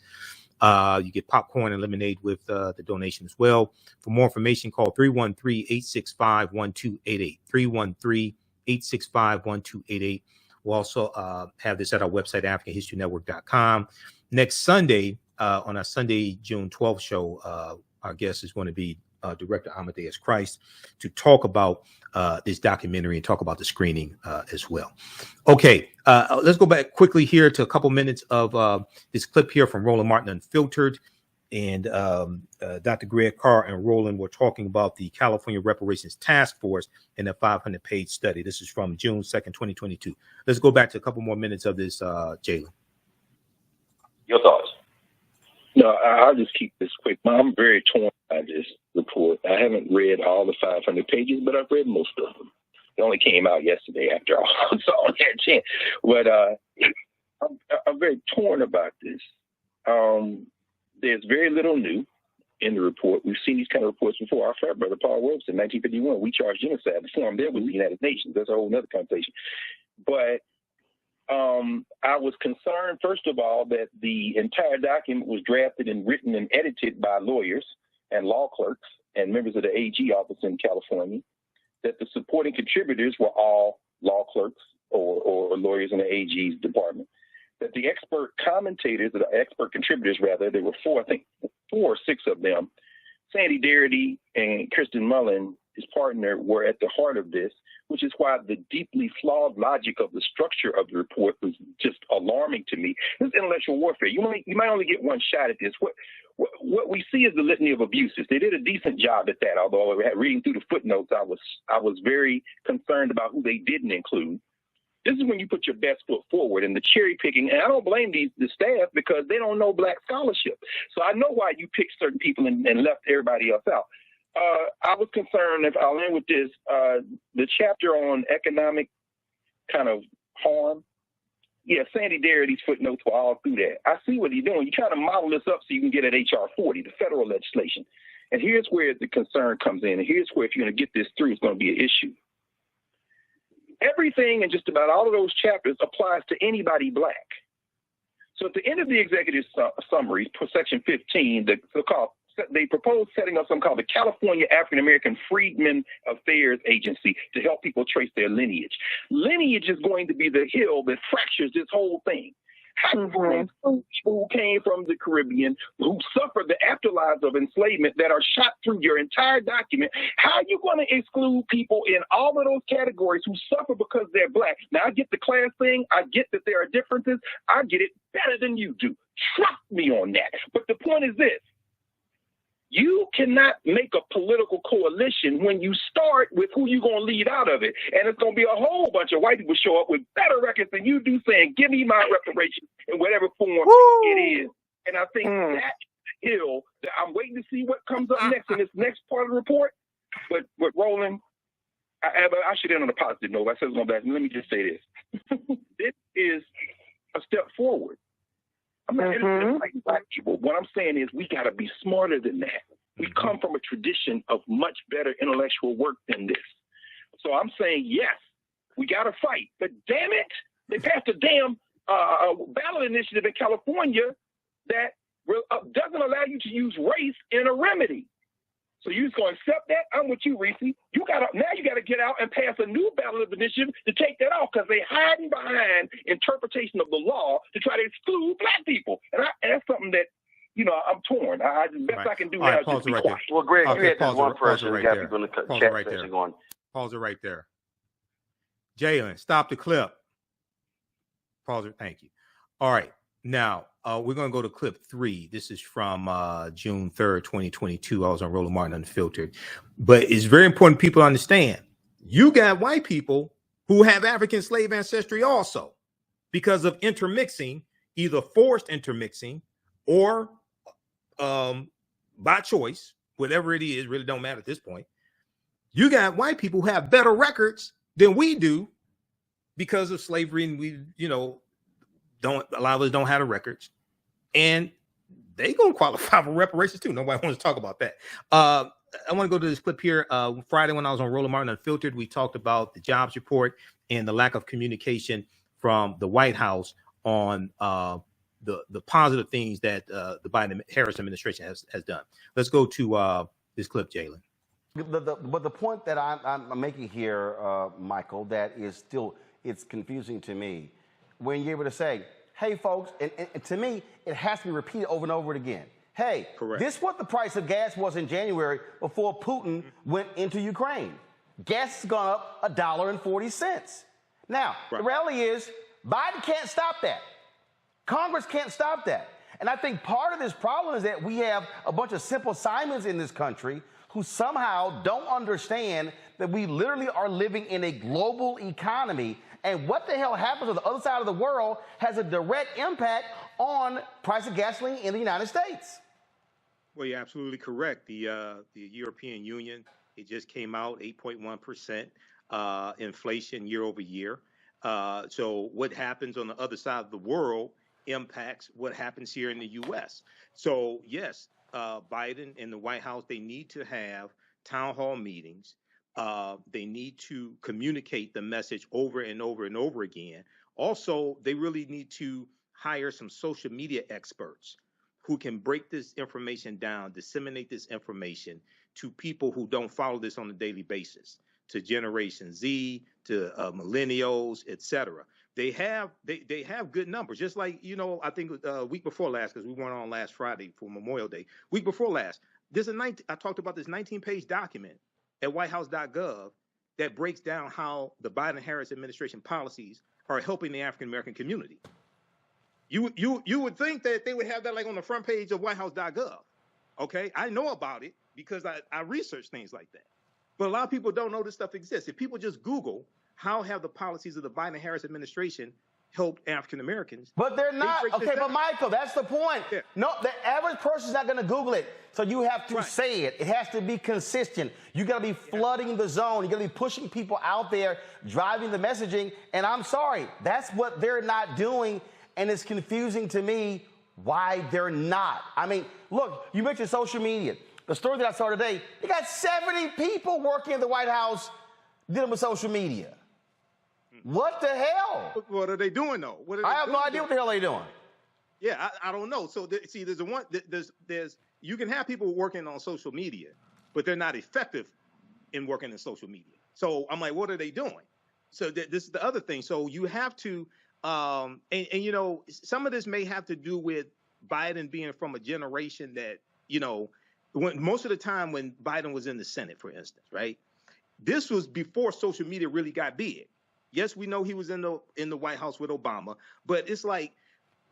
You get popcorn and lemonade with the donation as well. For more information, call 313-865-1288. 313-865-1288. We'll also have this at our website, AfricanHistoryNetwork.com. Next Sunday, on our Sunday, June 12th show, our guest is going to be Director Amadeuz Christ to talk about this documentary and talk about the screening as well. Okay, let's go back quickly here to a couple minutes of this clip here from Roland Martin Unfiltered. And Dr. Greg Carr and Roland were talking about the California Reparations Taskforce and a 500-page study. This is from June 2nd, 2022. Let's go back to a couple more minutes of this, Jalen. Your thoughts? No, I'll just keep this quick. I'm very torn by this report. I haven't read all the 500 pages, but I've read most of them. It only came out yesterday after all, so I only had a chance. But I'm very torn about this. There's very little new in the report. We've seen these kind of reports before. Our frat brother, Paul Robeson, in 1951, we charged genocide. The form there was the United Nations. That's a whole other conversation. But I was concerned, first of all, that the entire document was drafted and written and edited by lawyers and law clerks and members of the AG office in California, that the supporting contributors were all law clerks or lawyers in the AG's department, that the expert commentators, the expert contributors rather, there were four or six of them, Sandy Darity and Kristen Mullen, his partner, were at the heart of this, which is why the deeply flawed logic of the structure of the report was just alarming to me. This is intellectual warfare. You might only get one shot at this. What we see is the litany of abuses. They did a decent job at that, although reading through the footnotes, I was very concerned about who they didn't include. This is when you put your best foot forward, and the cherry picking, and I don't blame the staff because they don't know black scholarship. So I know why you picked certain people and left everybody else out. I was concerned, if I'll end with this, the chapter on economic kind of harm. Yeah, Sandy Darity's footnotes were all through that. I see what he's doing. You're trying to model this up so you can get at H.R. 40, the federal legislation. And here's where the concern comes in. And here's where, if you're going to get this through, it's going to be an issue. Everything in just about all of those chapters applies to anybody black. So at the end of the executive summary, for Section 15, they proposed setting up something called the California African American Freedmen Affairs Agency to help people trace their lineage. Lineage is going to be the hill that fractures this whole thing. People who came from the Caribbean, who suffered the afterlives of enslavement that are shot through your entire document. How are you going to exclude people in all of those categories who suffer because they're black? Now, I get the class thing. I get that there are differences. I get it better than you do. Trust me on that. But the point is this. You cannot make a political coalition when you start with who you're going to leave out of it. And it's going to be a whole bunch of white people show up with better records than you do saying, give me my reparations in whatever form it is. And I think that hill that I'm waiting to see what comes up next in this next part of the report. But Roland, I should end on a positive note. I said it was on bad. Let me just say this. This is a step forward. I'm not innocent like black people. What I'm saying is we got to be smarter than that. We come from a tradition of much better intellectual work than this. So I'm saying, yes, we got to fight. But damn it, they passed a damn ballot initiative in California that doesn't allow you to use race in a remedy. So you just going to accept that? I'm with you, Reese. You got to get out and pass a new ballot initiative to take that off because they're hiding behind interpretation of the law to try to exclude black people. And that's something that, I'm torn. The best I can do now is just be quiet. Well, Greg, you had this one person who got people in the chat section going. Pause it right there. Jalen, stop the clip. Pause it. Thank you. All right. Now, we're going to go to clip 3. This is from June 3rd, 2022. I was on Roland Martin Unfiltered. But it's very important people understand. You got white people who have African slave ancestry also because of intermixing, either forced intermixing or by choice, whatever it is, really don't matter at this point. You got white people who have better records than we do because of slavery, and we, a lot of us don't have the records, and they gonna qualify for reparations too. Nobody wants to talk about that. I want to go to this clip here. Friday, when I was on Roland Martin Unfiltered, we talked about the jobs report and the lack of communication from the White House on the positive things that the Biden-Harris administration has done. Let's go to this clip, Jalen. But the point that I'm making here, Michael, that is still, it's confusing to me. When you're able to say, hey, folks, and to me, it has to be repeated over and over again. Hey, this is what the price of gas was in January before Putin went into Ukraine. Gas has gone up $1.40. Now, the reality is Biden can't stop that. Congress can't stop that. And I think part of this problem is that we have a bunch of simple Simons in this country who somehow don't understand that we literally are living in a global economy. And what the hell happens on the other side of the world has a direct impact on price of gasoline in the United States. Well, you're absolutely correct. The European Union, it just came out 8.1% inflation year over year. So what happens on the other side of the world impacts what happens here in the U.S. So, yes, Biden and the White House, they need to have town hall meetings. They need to communicate the message over and over and over again. Also, they really need to hire some social media experts who can break this information down, disseminate this information to people who don't follow this on a daily basis, to Generation Z, to millennials, etc. They have good numbers, just like, I think week before last, because we went on last Friday for Memorial Day. Week before last, I talked about this 19-page document at whitehouse.gov that breaks down how the Biden-Harris administration policies are helping the African-American community. You would think that they would have that like on the front page of whitehouse.gov. Okay, I know about it because I research things like that. But a lot of people don't know this stuff exists. If people just Google how have the policies of the Biden-Harris administration helped African Americans. But they're not. Okay, but Michael, that's the point. Yeah. No, the average person's not going to Google it. So you have to say it. It has to be consistent. You got to be flooding the zone. You got to be pushing people out there, driving the messaging. And I'm sorry, that's what they're not doing. And it's confusing to me why they're not. I mean, look, you mentioned social media. The story that I saw today, they got 70 people working in the White House dealing with social media. What the hell? What are they doing though? I have no idea what the hell they're doing. Yeah, I don't know. So see, there's you can have people working on social media, but they're not effective in working in social media. So I'm like, what are they doing? So this is the other thing. So you have to, and you know, some of this may have to do with Biden being from a generation that, you know, when most of the time when Biden was in the Senate, for instance, right? This was before social media really got big. Yes, we know he was in the White House with Obama, but it's like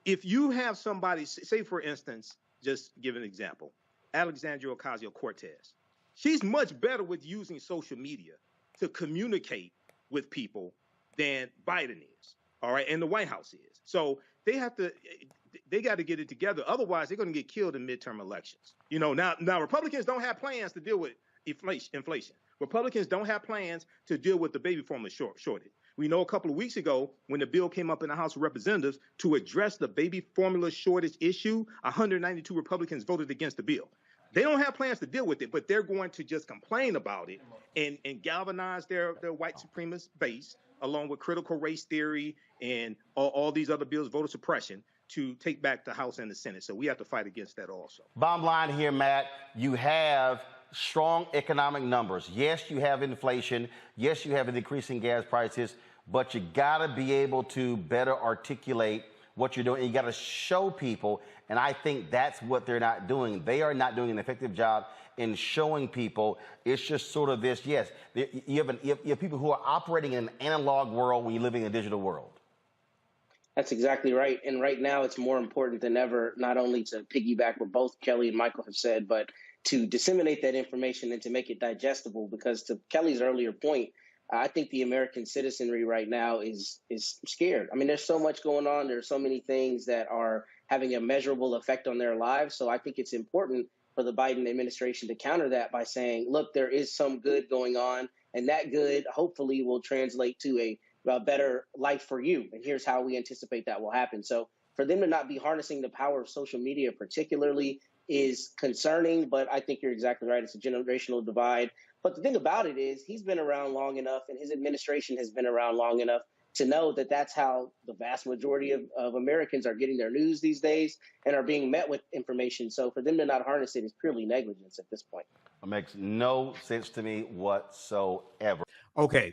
if you have somebody, say for instance, just give an example, Alexandria Ocasio-Cortez. She's much better with using social media to communicate with people than Biden is, all right, and the White House is. So they got to get it together. Otherwise, they're going to get killed in midterm elections. You know, now Republicans don't have plans to deal with inflation. Republicans don't have plans to deal with the baby formula shortage. We know a couple of weeks ago when the bill came up in the House of Representatives to address the baby formula shortage issue, 192 Republicans voted against the bill. They don't have plans to deal with it, but they're going to just complain about it and galvanize their white supremacist base, along with critical race theory and all these other bills, voter suppression, to take back the House and the Senate. So we have to fight against that also. Bottom line here, Matt, you have strong economic numbers. Yes, you have inflation. Yes, you have an increase in gas prices, but you got to be able to better articulate what you're doing. You got to show people, and I think that's what they're not doing. They are not doing an effective job in showing people. It's just sort of this, yes, you have people who are operating in an analog world when you're living in a digital world. That's exactly right. And right now it's more important than ever, not only to piggyback what both Kelly and Michael have said, but to disseminate that information and to make it digestible. Because to Kelly's earlier point, I think the American citizenry right now is scared. I mean, there's so much going on. There's so many things that are having a measurable effect on their lives. So I think it's important for the Biden administration to counter that by saying, look, there is some good going on, and that good hopefully will translate to a better life for you. And here's how we anticipate that will happen. So for them to not be harnessing the power of social media particularly is concerning, but I think you're exactly right. It's a generational divide. But the thing about it is he's been around long enough and his administration has been around long enough to know that that's how the vast majority of Americans are getting their news these days and are being met with information. So for them to not harness it is purely negligence at this point. It makes no sense to me whatsoever. Okay.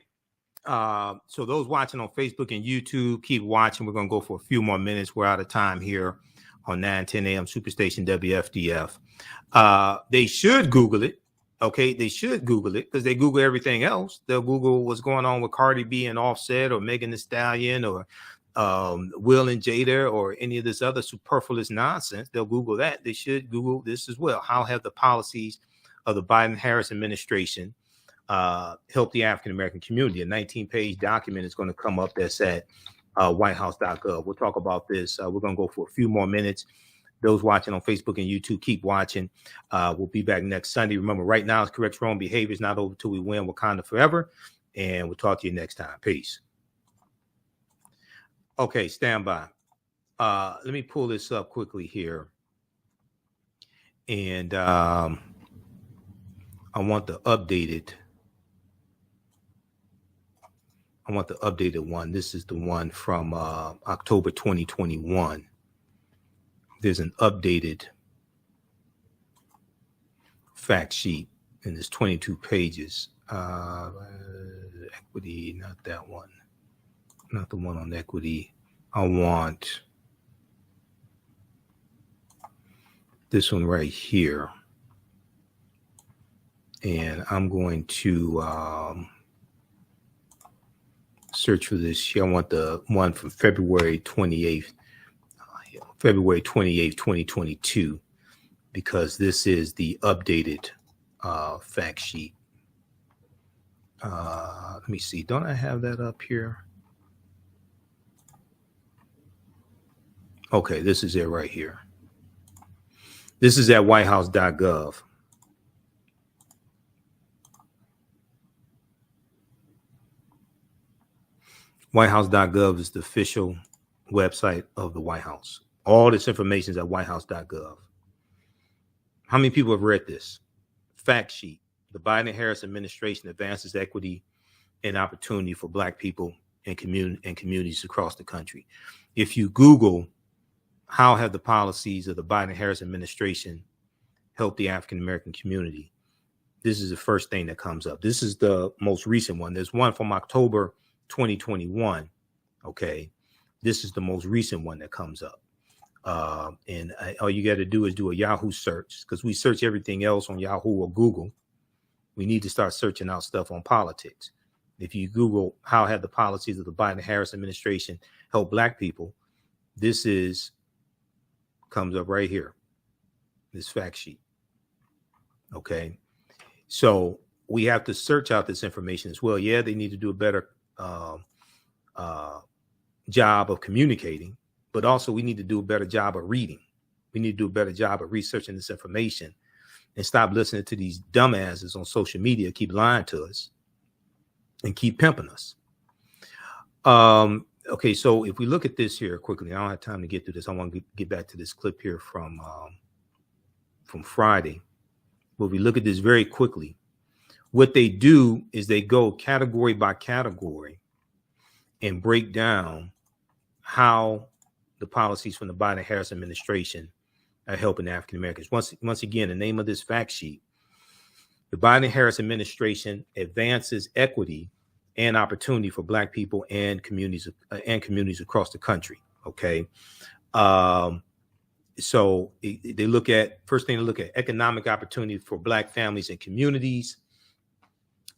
So those watching on Facebook and YouTube, keep watching. We're going to go for a few more minutes. We're out of time here on 9:10 a.m. Superstation WFDF. They should Google it. Okay, they should Google it because they Google everything else. They'll Google what's going on with Cardi B and Offset or Megan Thee Stallion or Will and Jada or any of this other superfluous nonsense. They'll Google that. They should Google this as well. How have the policies of the Biden-Harris administration help the African-American community? A 19-page document is going to come up that's at whitehouse.gov. We'll talk about this. We're going to go for a few more minutes. Those watching on Facebook and YouTube, keep watching. We'll be back next Sunday. Remember, right now, it's correct wrong behavior is not over till we win Wakanda forever. And we'll talk to you next time. Peace. Okay, stand by. Let me pull this up quickly here. And I want the updated. I want the updated one. This is the one from October 2021. There's an updated fact sheet, and there's 22 pages. Equity, not that one. Not the one on equity. I want this one right here. And I'm going to search for this. I want the one from February 28th. February 28th, 2022, because this is the updated fact sheet. Let me see. Don't I have that up here? Okay, this is it right here. This is at whitehouse.gov. Whitehouse.gov is the official website of the White House. All this information is at whitehouse.gov. How many people have read this? Fact sheet. The Biden-Harris administration advances equity and opportunity for Black people and communities across the country. If you Google, how have the policies of the Biden-Harris administration helped the African-American community, this is the first thing that comes up. This is the most recent one. There's one from October 2021. Okay. This is the most recent one that comes up. And all you got to do is do a Yahoo search, because we search everything else on Yahoo or Google. We need to start searching out stuff on politics. If you Google, how have the policies of the Biden-Harris administration helped Black people, this comes up right here, this fact sheet. Okay. So we have to search out this information as well. Yeah, they need to do a better job of communicating, but also we need to do a better job of reading. We need to do a better job of researching this information and stop listening to these dumbasses on social media keep lying to us and keep pimping us. Okay, so if we look at this here quickly, I don't have time to get through this. I want to get back to this clip here from Friday. But if we look at this very quickly, what they do is they go category by category and break down how the policies from the Biden-Harris administration are helping African Americans. Once again, the name of this fact sheet: the Biden-Harris administration advances equity and opportunity for Black people and communities across the country. Okay. So they look at, first thing they look at, economic opportunity for Black families and communities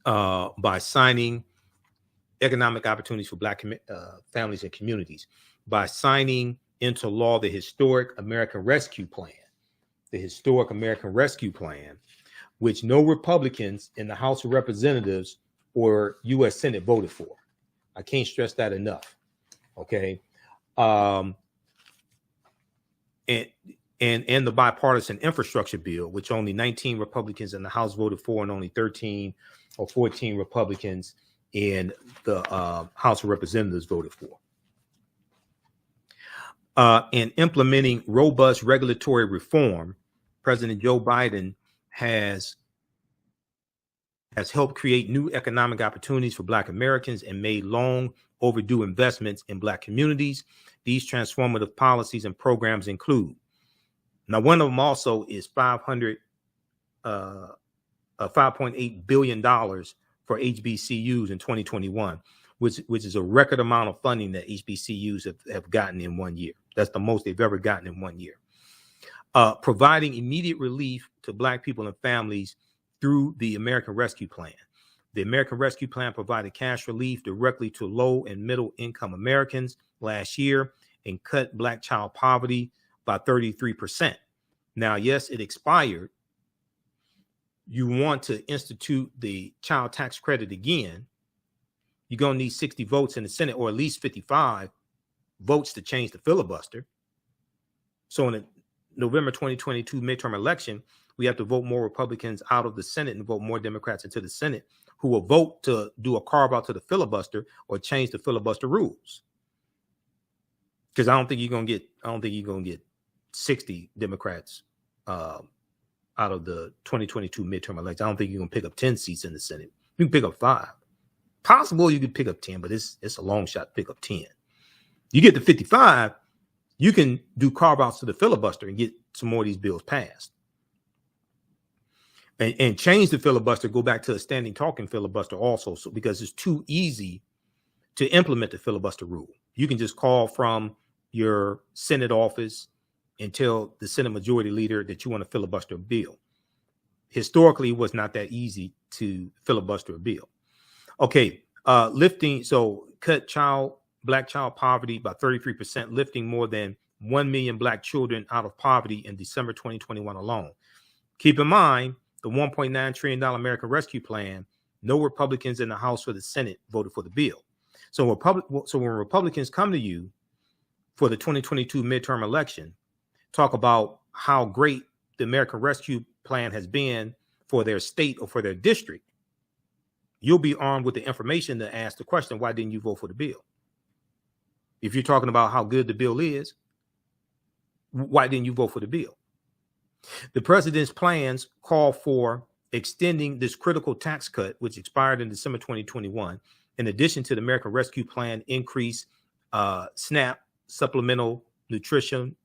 by signing economic opportunities for Black families and communities by signing into law the Historic American Rescue Plan. The Historic American Rescue Plan, which no Republicans in the House of Representatives or U.S. Senate voted for. I can't stress that enough. Okay. And the bipartisan infrastructure bill, which only 19 Republicans in the House voted for and only 13 or 14 Republicans in the House of Representatives voted for. In implementing robust regulatory reform, President Joe Biden has helped create new economic opportunities for Black Americans and made long overdue investments in Black communities. These transformative policies and programs include, now one of them also is $5.8 billion for HBCUs in 2021, which is a record amount of funding that HBCUs have gotten in 1 year. That's the most they've ever gotten in 1 year. Providing immediate relief to Black people and families through the American Rescue Plan. The American Rescue Plan provided cash relief directly to low and middle income Americans last year and cut Black child poverty by 33%. Now, yes, it expired. You want to institute the child tax credit again, you're going to need 60 votes in the Senate, or at least 55 votes to change the filibuster. So in the November 2022 midterm election, we have to vote more Republicans out of the Senate and vote more Democrats into the Senate, who will vote to do a carve out to the filibuster or change the filibuster rules. Because I don't think you're going to get 60 Democrats out of the 2022 midterm election. I don't think you're going to pick up 10 seats in the Senate. You can pick up 5. Possible you could pick up 10, but it's a long shot to pick up 10. You get to 55, you can do carve outs to the filibuster and get some more of these bills passed. And change the filibuster, go back to a standing talking filibuster also, so because it's too easy to implement the filibuster rule. You can just call from your Senate office and tell the Senate Majority Leader that you want to filibuster a bill. Historically, it was not that easy to filibuster a bill. Okay, cut Black child poverty by 33%, lifting more than 1 million Black children out of poverty in December 2021 alone. Keep in mind, the $1.9 trillion American Rescue Plan, no Republicans in the House or the Senate voted for the bill. So when Republicans come to you for the 2022 midterm election talk about how great the American Rescue Plan has been for their state or for their district, you'll be armed with the information to ask the question, why didn't you vote for the bill? If you're talking about how good the bill is, why didn't you vote for the bill? The president's plans call for extending this critical tax cut, which expired in December 2021, in addition to the American Rescue Plan increase SNAP Supplemental Nutrition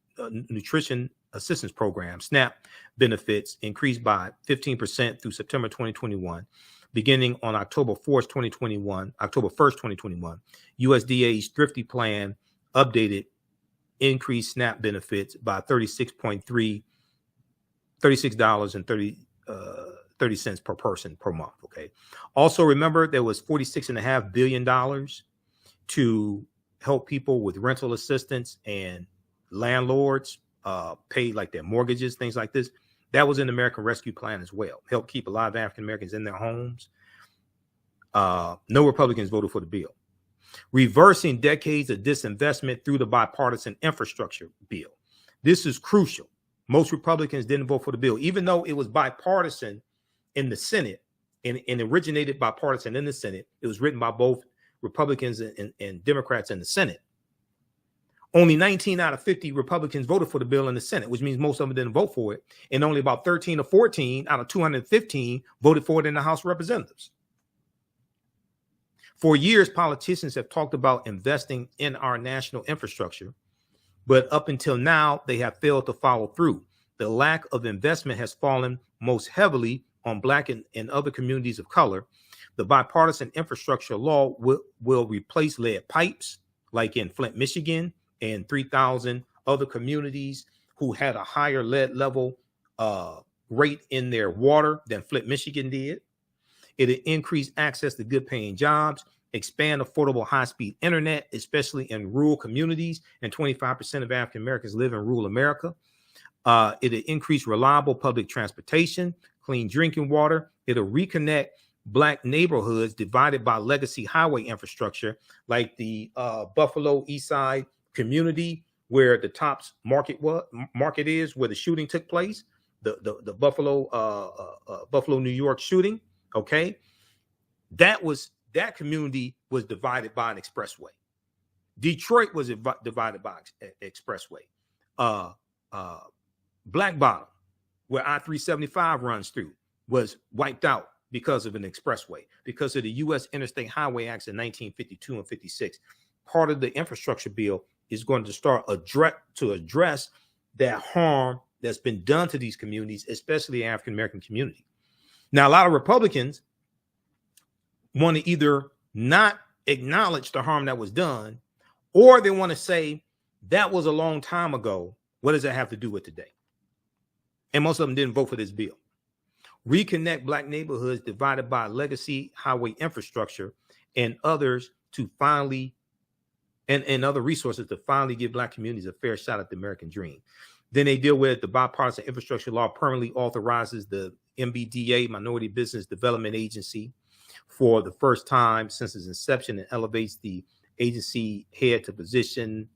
Assistance Program, SNAP benefits increased by 15% through September 2021. Beginning on October 1st, 2021, USDA's Thrifty Plan updated increased SNAP benefits by $36.30 per person per month. Okay. Also, remember there was $46.5 billion to help people with rental assistance and landlords pay like their mortgages, things like this. That was in the American Rescue Plan as well. Help keep a lot of African Americans in their homes. No Republicans voted for the bill. Reversing decades of disinvestment through the bipartisan infrastructure bill. This is crucial. Most Republicans didn't vote for the bill, even though it was bipartisan in the Senate and originated bipartisan in the Senate. It was written by both Republicans and Democrats in the Senate. Only 19 out of 50 Republicans voted for the bill in the Senate, which means most of them didn't vote for it. And only about 13 or 14 out of 215 voted for it in the House of Representatives. For years, politicians have talked about investing in our national infrastructure, but up until now, they have failed to follow through. The lack of investment has fallen most heavily on Black and other communities of color. The bipartisan infrastructure law will replace lead pipes, like in Flint, Michigan, and 3,000 other communities who had a higher lead level rate in their water than Flint, Michigan did. It'll increase access to good paying jobs, expand affordable high-speed internet, especially in rural communities, and 25% of African Americans live in rural America. It'll increase reliable public transportation, clean drinking water. It'll reconnect Black neighborhoods divided by legacy highway infrastructure, like the Buffalo East Side community where the Tops market is, where the shooting took place, the Buffalo, New York shooting. Okay, that community was divided by an expressway. Detroit was divided by an expressway. Black Bottom, where I-375 runs through, was wiped out because of an expressway, because of the U.S. Interstate Highway Acts in 1952 and 56. Part of the infrastructure bill is going to start to address that harm that's been done to these communities, especially the African American community. Now, a lot of Republicans want to either not acknowledge the harm that was done, or they want to say that was a long time ago. What does that have to do with today? And most of them didn't vote for this bill. Reconnect Black neighborhoods divided by legacy highway infrastructure and others to finally, and other resources to finally give Black communities a fair shot at the American dream. Then they deal with the bipartisan infrastructure law permanently authorizes the MBDA, Minority Business Development Agency, for the first time since its inception, and elevates the agency head to the position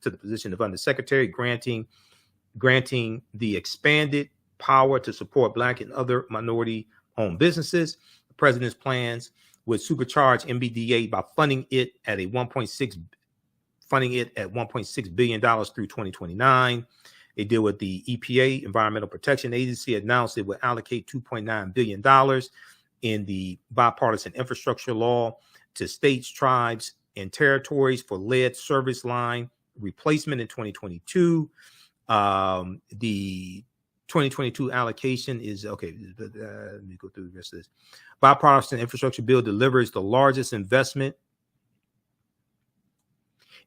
of undersecretary, granting the expanded power to support Black and other minority-owned businesses. The president's plans would supercharge MBDA by funding it at $1.6 billion through 2029. They deal with the EPA, Environmental Protection Agency, announced it would allocate $2.9 billion in the bipartisan infrastructure law to states, tribes, and territories for lead service line replacement in 2022. The 2022 allocation is okay. Let me go through the rest of this. Bipartisan infrastructure bill delivers the largest investment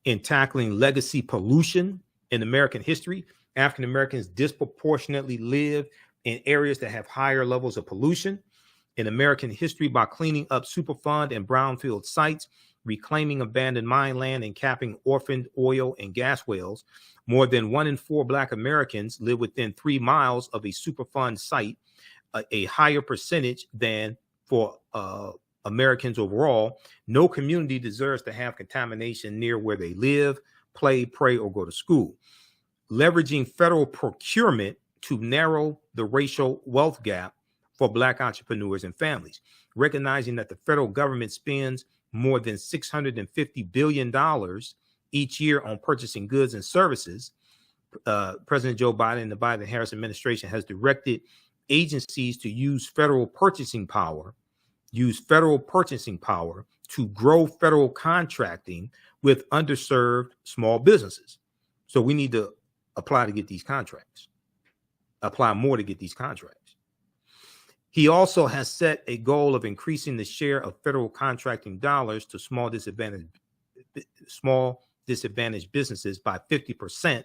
in tackling legacy pollution in American history. African Americans disproportionately live in areas that have higher levels of pollution in American history by cleaning up Superfund and brownfield sites, reclaiming abandoned mine land, and capping orphaned oil and gas wells. More than 1 in 4 Black Americans live within 3 miles of a Superfund site, a higher percentage than for Americans overall. No community deserves to have contamination near where they live. play, pray, or go to school. Leveraging federal procurement to narrow the racial wealth gap for Black entrepreneurs and families. Recognizing that the federal government spends more than $650 billion each year on purchasing goods and services, President Joe Biden and the Biden-Harris administration has directed agencies to use federal purchasing power to grow federal contracting with underserved small businesses. So we need to apply to get these contracts, apply more to get these contracts. He also has set a goal of increasing the share of federal contracting dollars to small disadvantaged businesses by 50%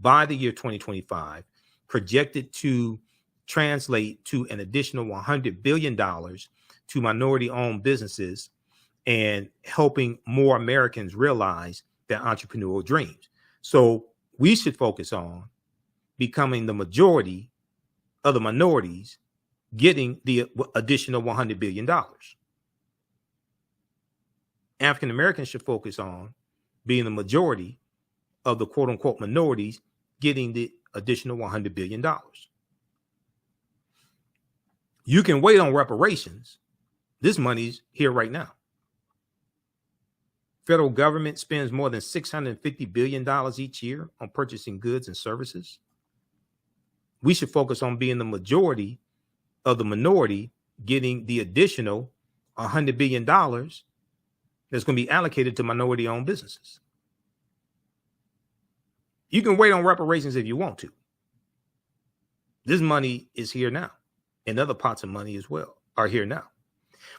by the year 2025, projected to translate to an additional $100 billion to minority-owned businesses and helping more Americans realize their entrepreneurial dreams. So we should focus on becoming the majority of the minorities getting the additional $100 billion. African Americans should focus on being the majority of the quote unquote minorities getting the additional $100 billion. You can wait on reparations. This money's here right now. Federal government spends more than $650 billion each year on purchasing goods and services. We should focus on being the majority of the minority getting the additional $100 billion that's going to be allocated to minority-owned businesses. You can wait on reparations if you want to. This money is here now, and other pots of money as well are here now.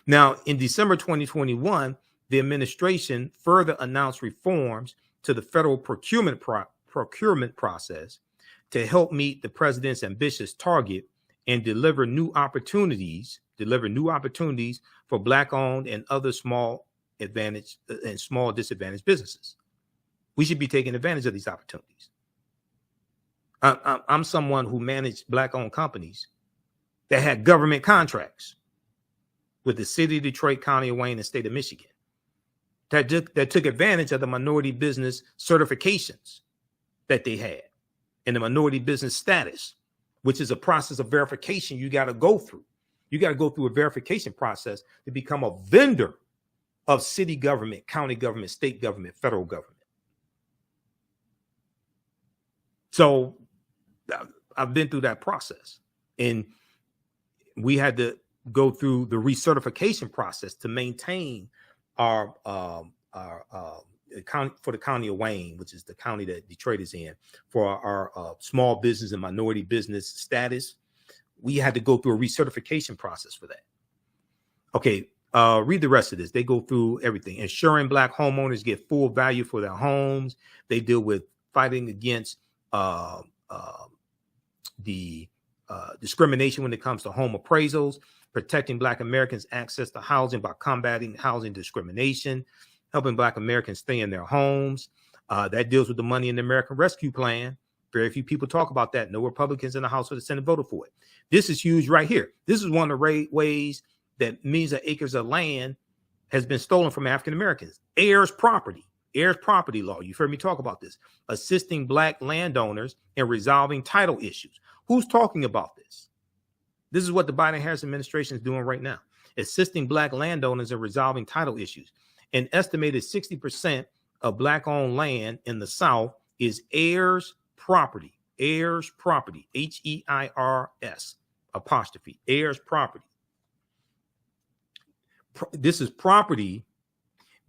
Now, in December 2021, the administration further announced reforms to the federal procurement process to help meet the president's ambitious target and deliver new opportunities for Black-owned and other small disadvantaged businesses. We should be taking advantage of these opportunities. I'm someone who managed Black-owned companies that had government contracts with the city of Detroit, county of Wayne, and state of Michigan that took advantage of the minority business certifications that they had and the minority business status, which is a process of verification you got to go through. You got to go through a verification process to become a vendor of city government, county government, state government, federal government. So I've been through that process, and we had to go through the recertification process to maintain our county, for the county of Wayne, which is the county that Detroit is in, for our small business and minority business status. We had to go through a recertification process for that. Okay, read the rest of this. They go through everything. Ensuring Black homeowners get full value for their homes. They deal with fighting against the discrimination when it comes to home appraisals, protecting Black Americans' access to housing by combating housing discrimination, helping Black Americans stay in their homes. That deals with the money in the American Rescue Plan. Very few people talk about that. No Republicans in the House or the Senate voted for it. This is huge right here. This is one of the ways that millions of acres of land has been stolen from African Americans. Heirs property law. You've heard me talk about this. Assisting Black landowners in resolving title issues. Who's talking about this? This is what the Biden-Harris administration is doing right now. Assisting Black landowners in resolving title issues. An estimated 60% of Black-owned land in the South is heirs property. Heirs property. H-E-I-R-S apostrophe. Heirs property. This is property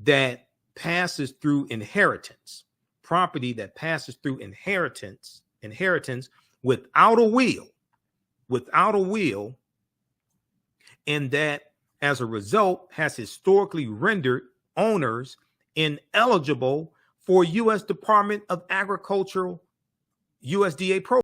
that passes through inheritance. Property that passes through inheritance without a will. And that as a result has historically rendered owners ineligible for U.S. Department of Agricultural USDA programs.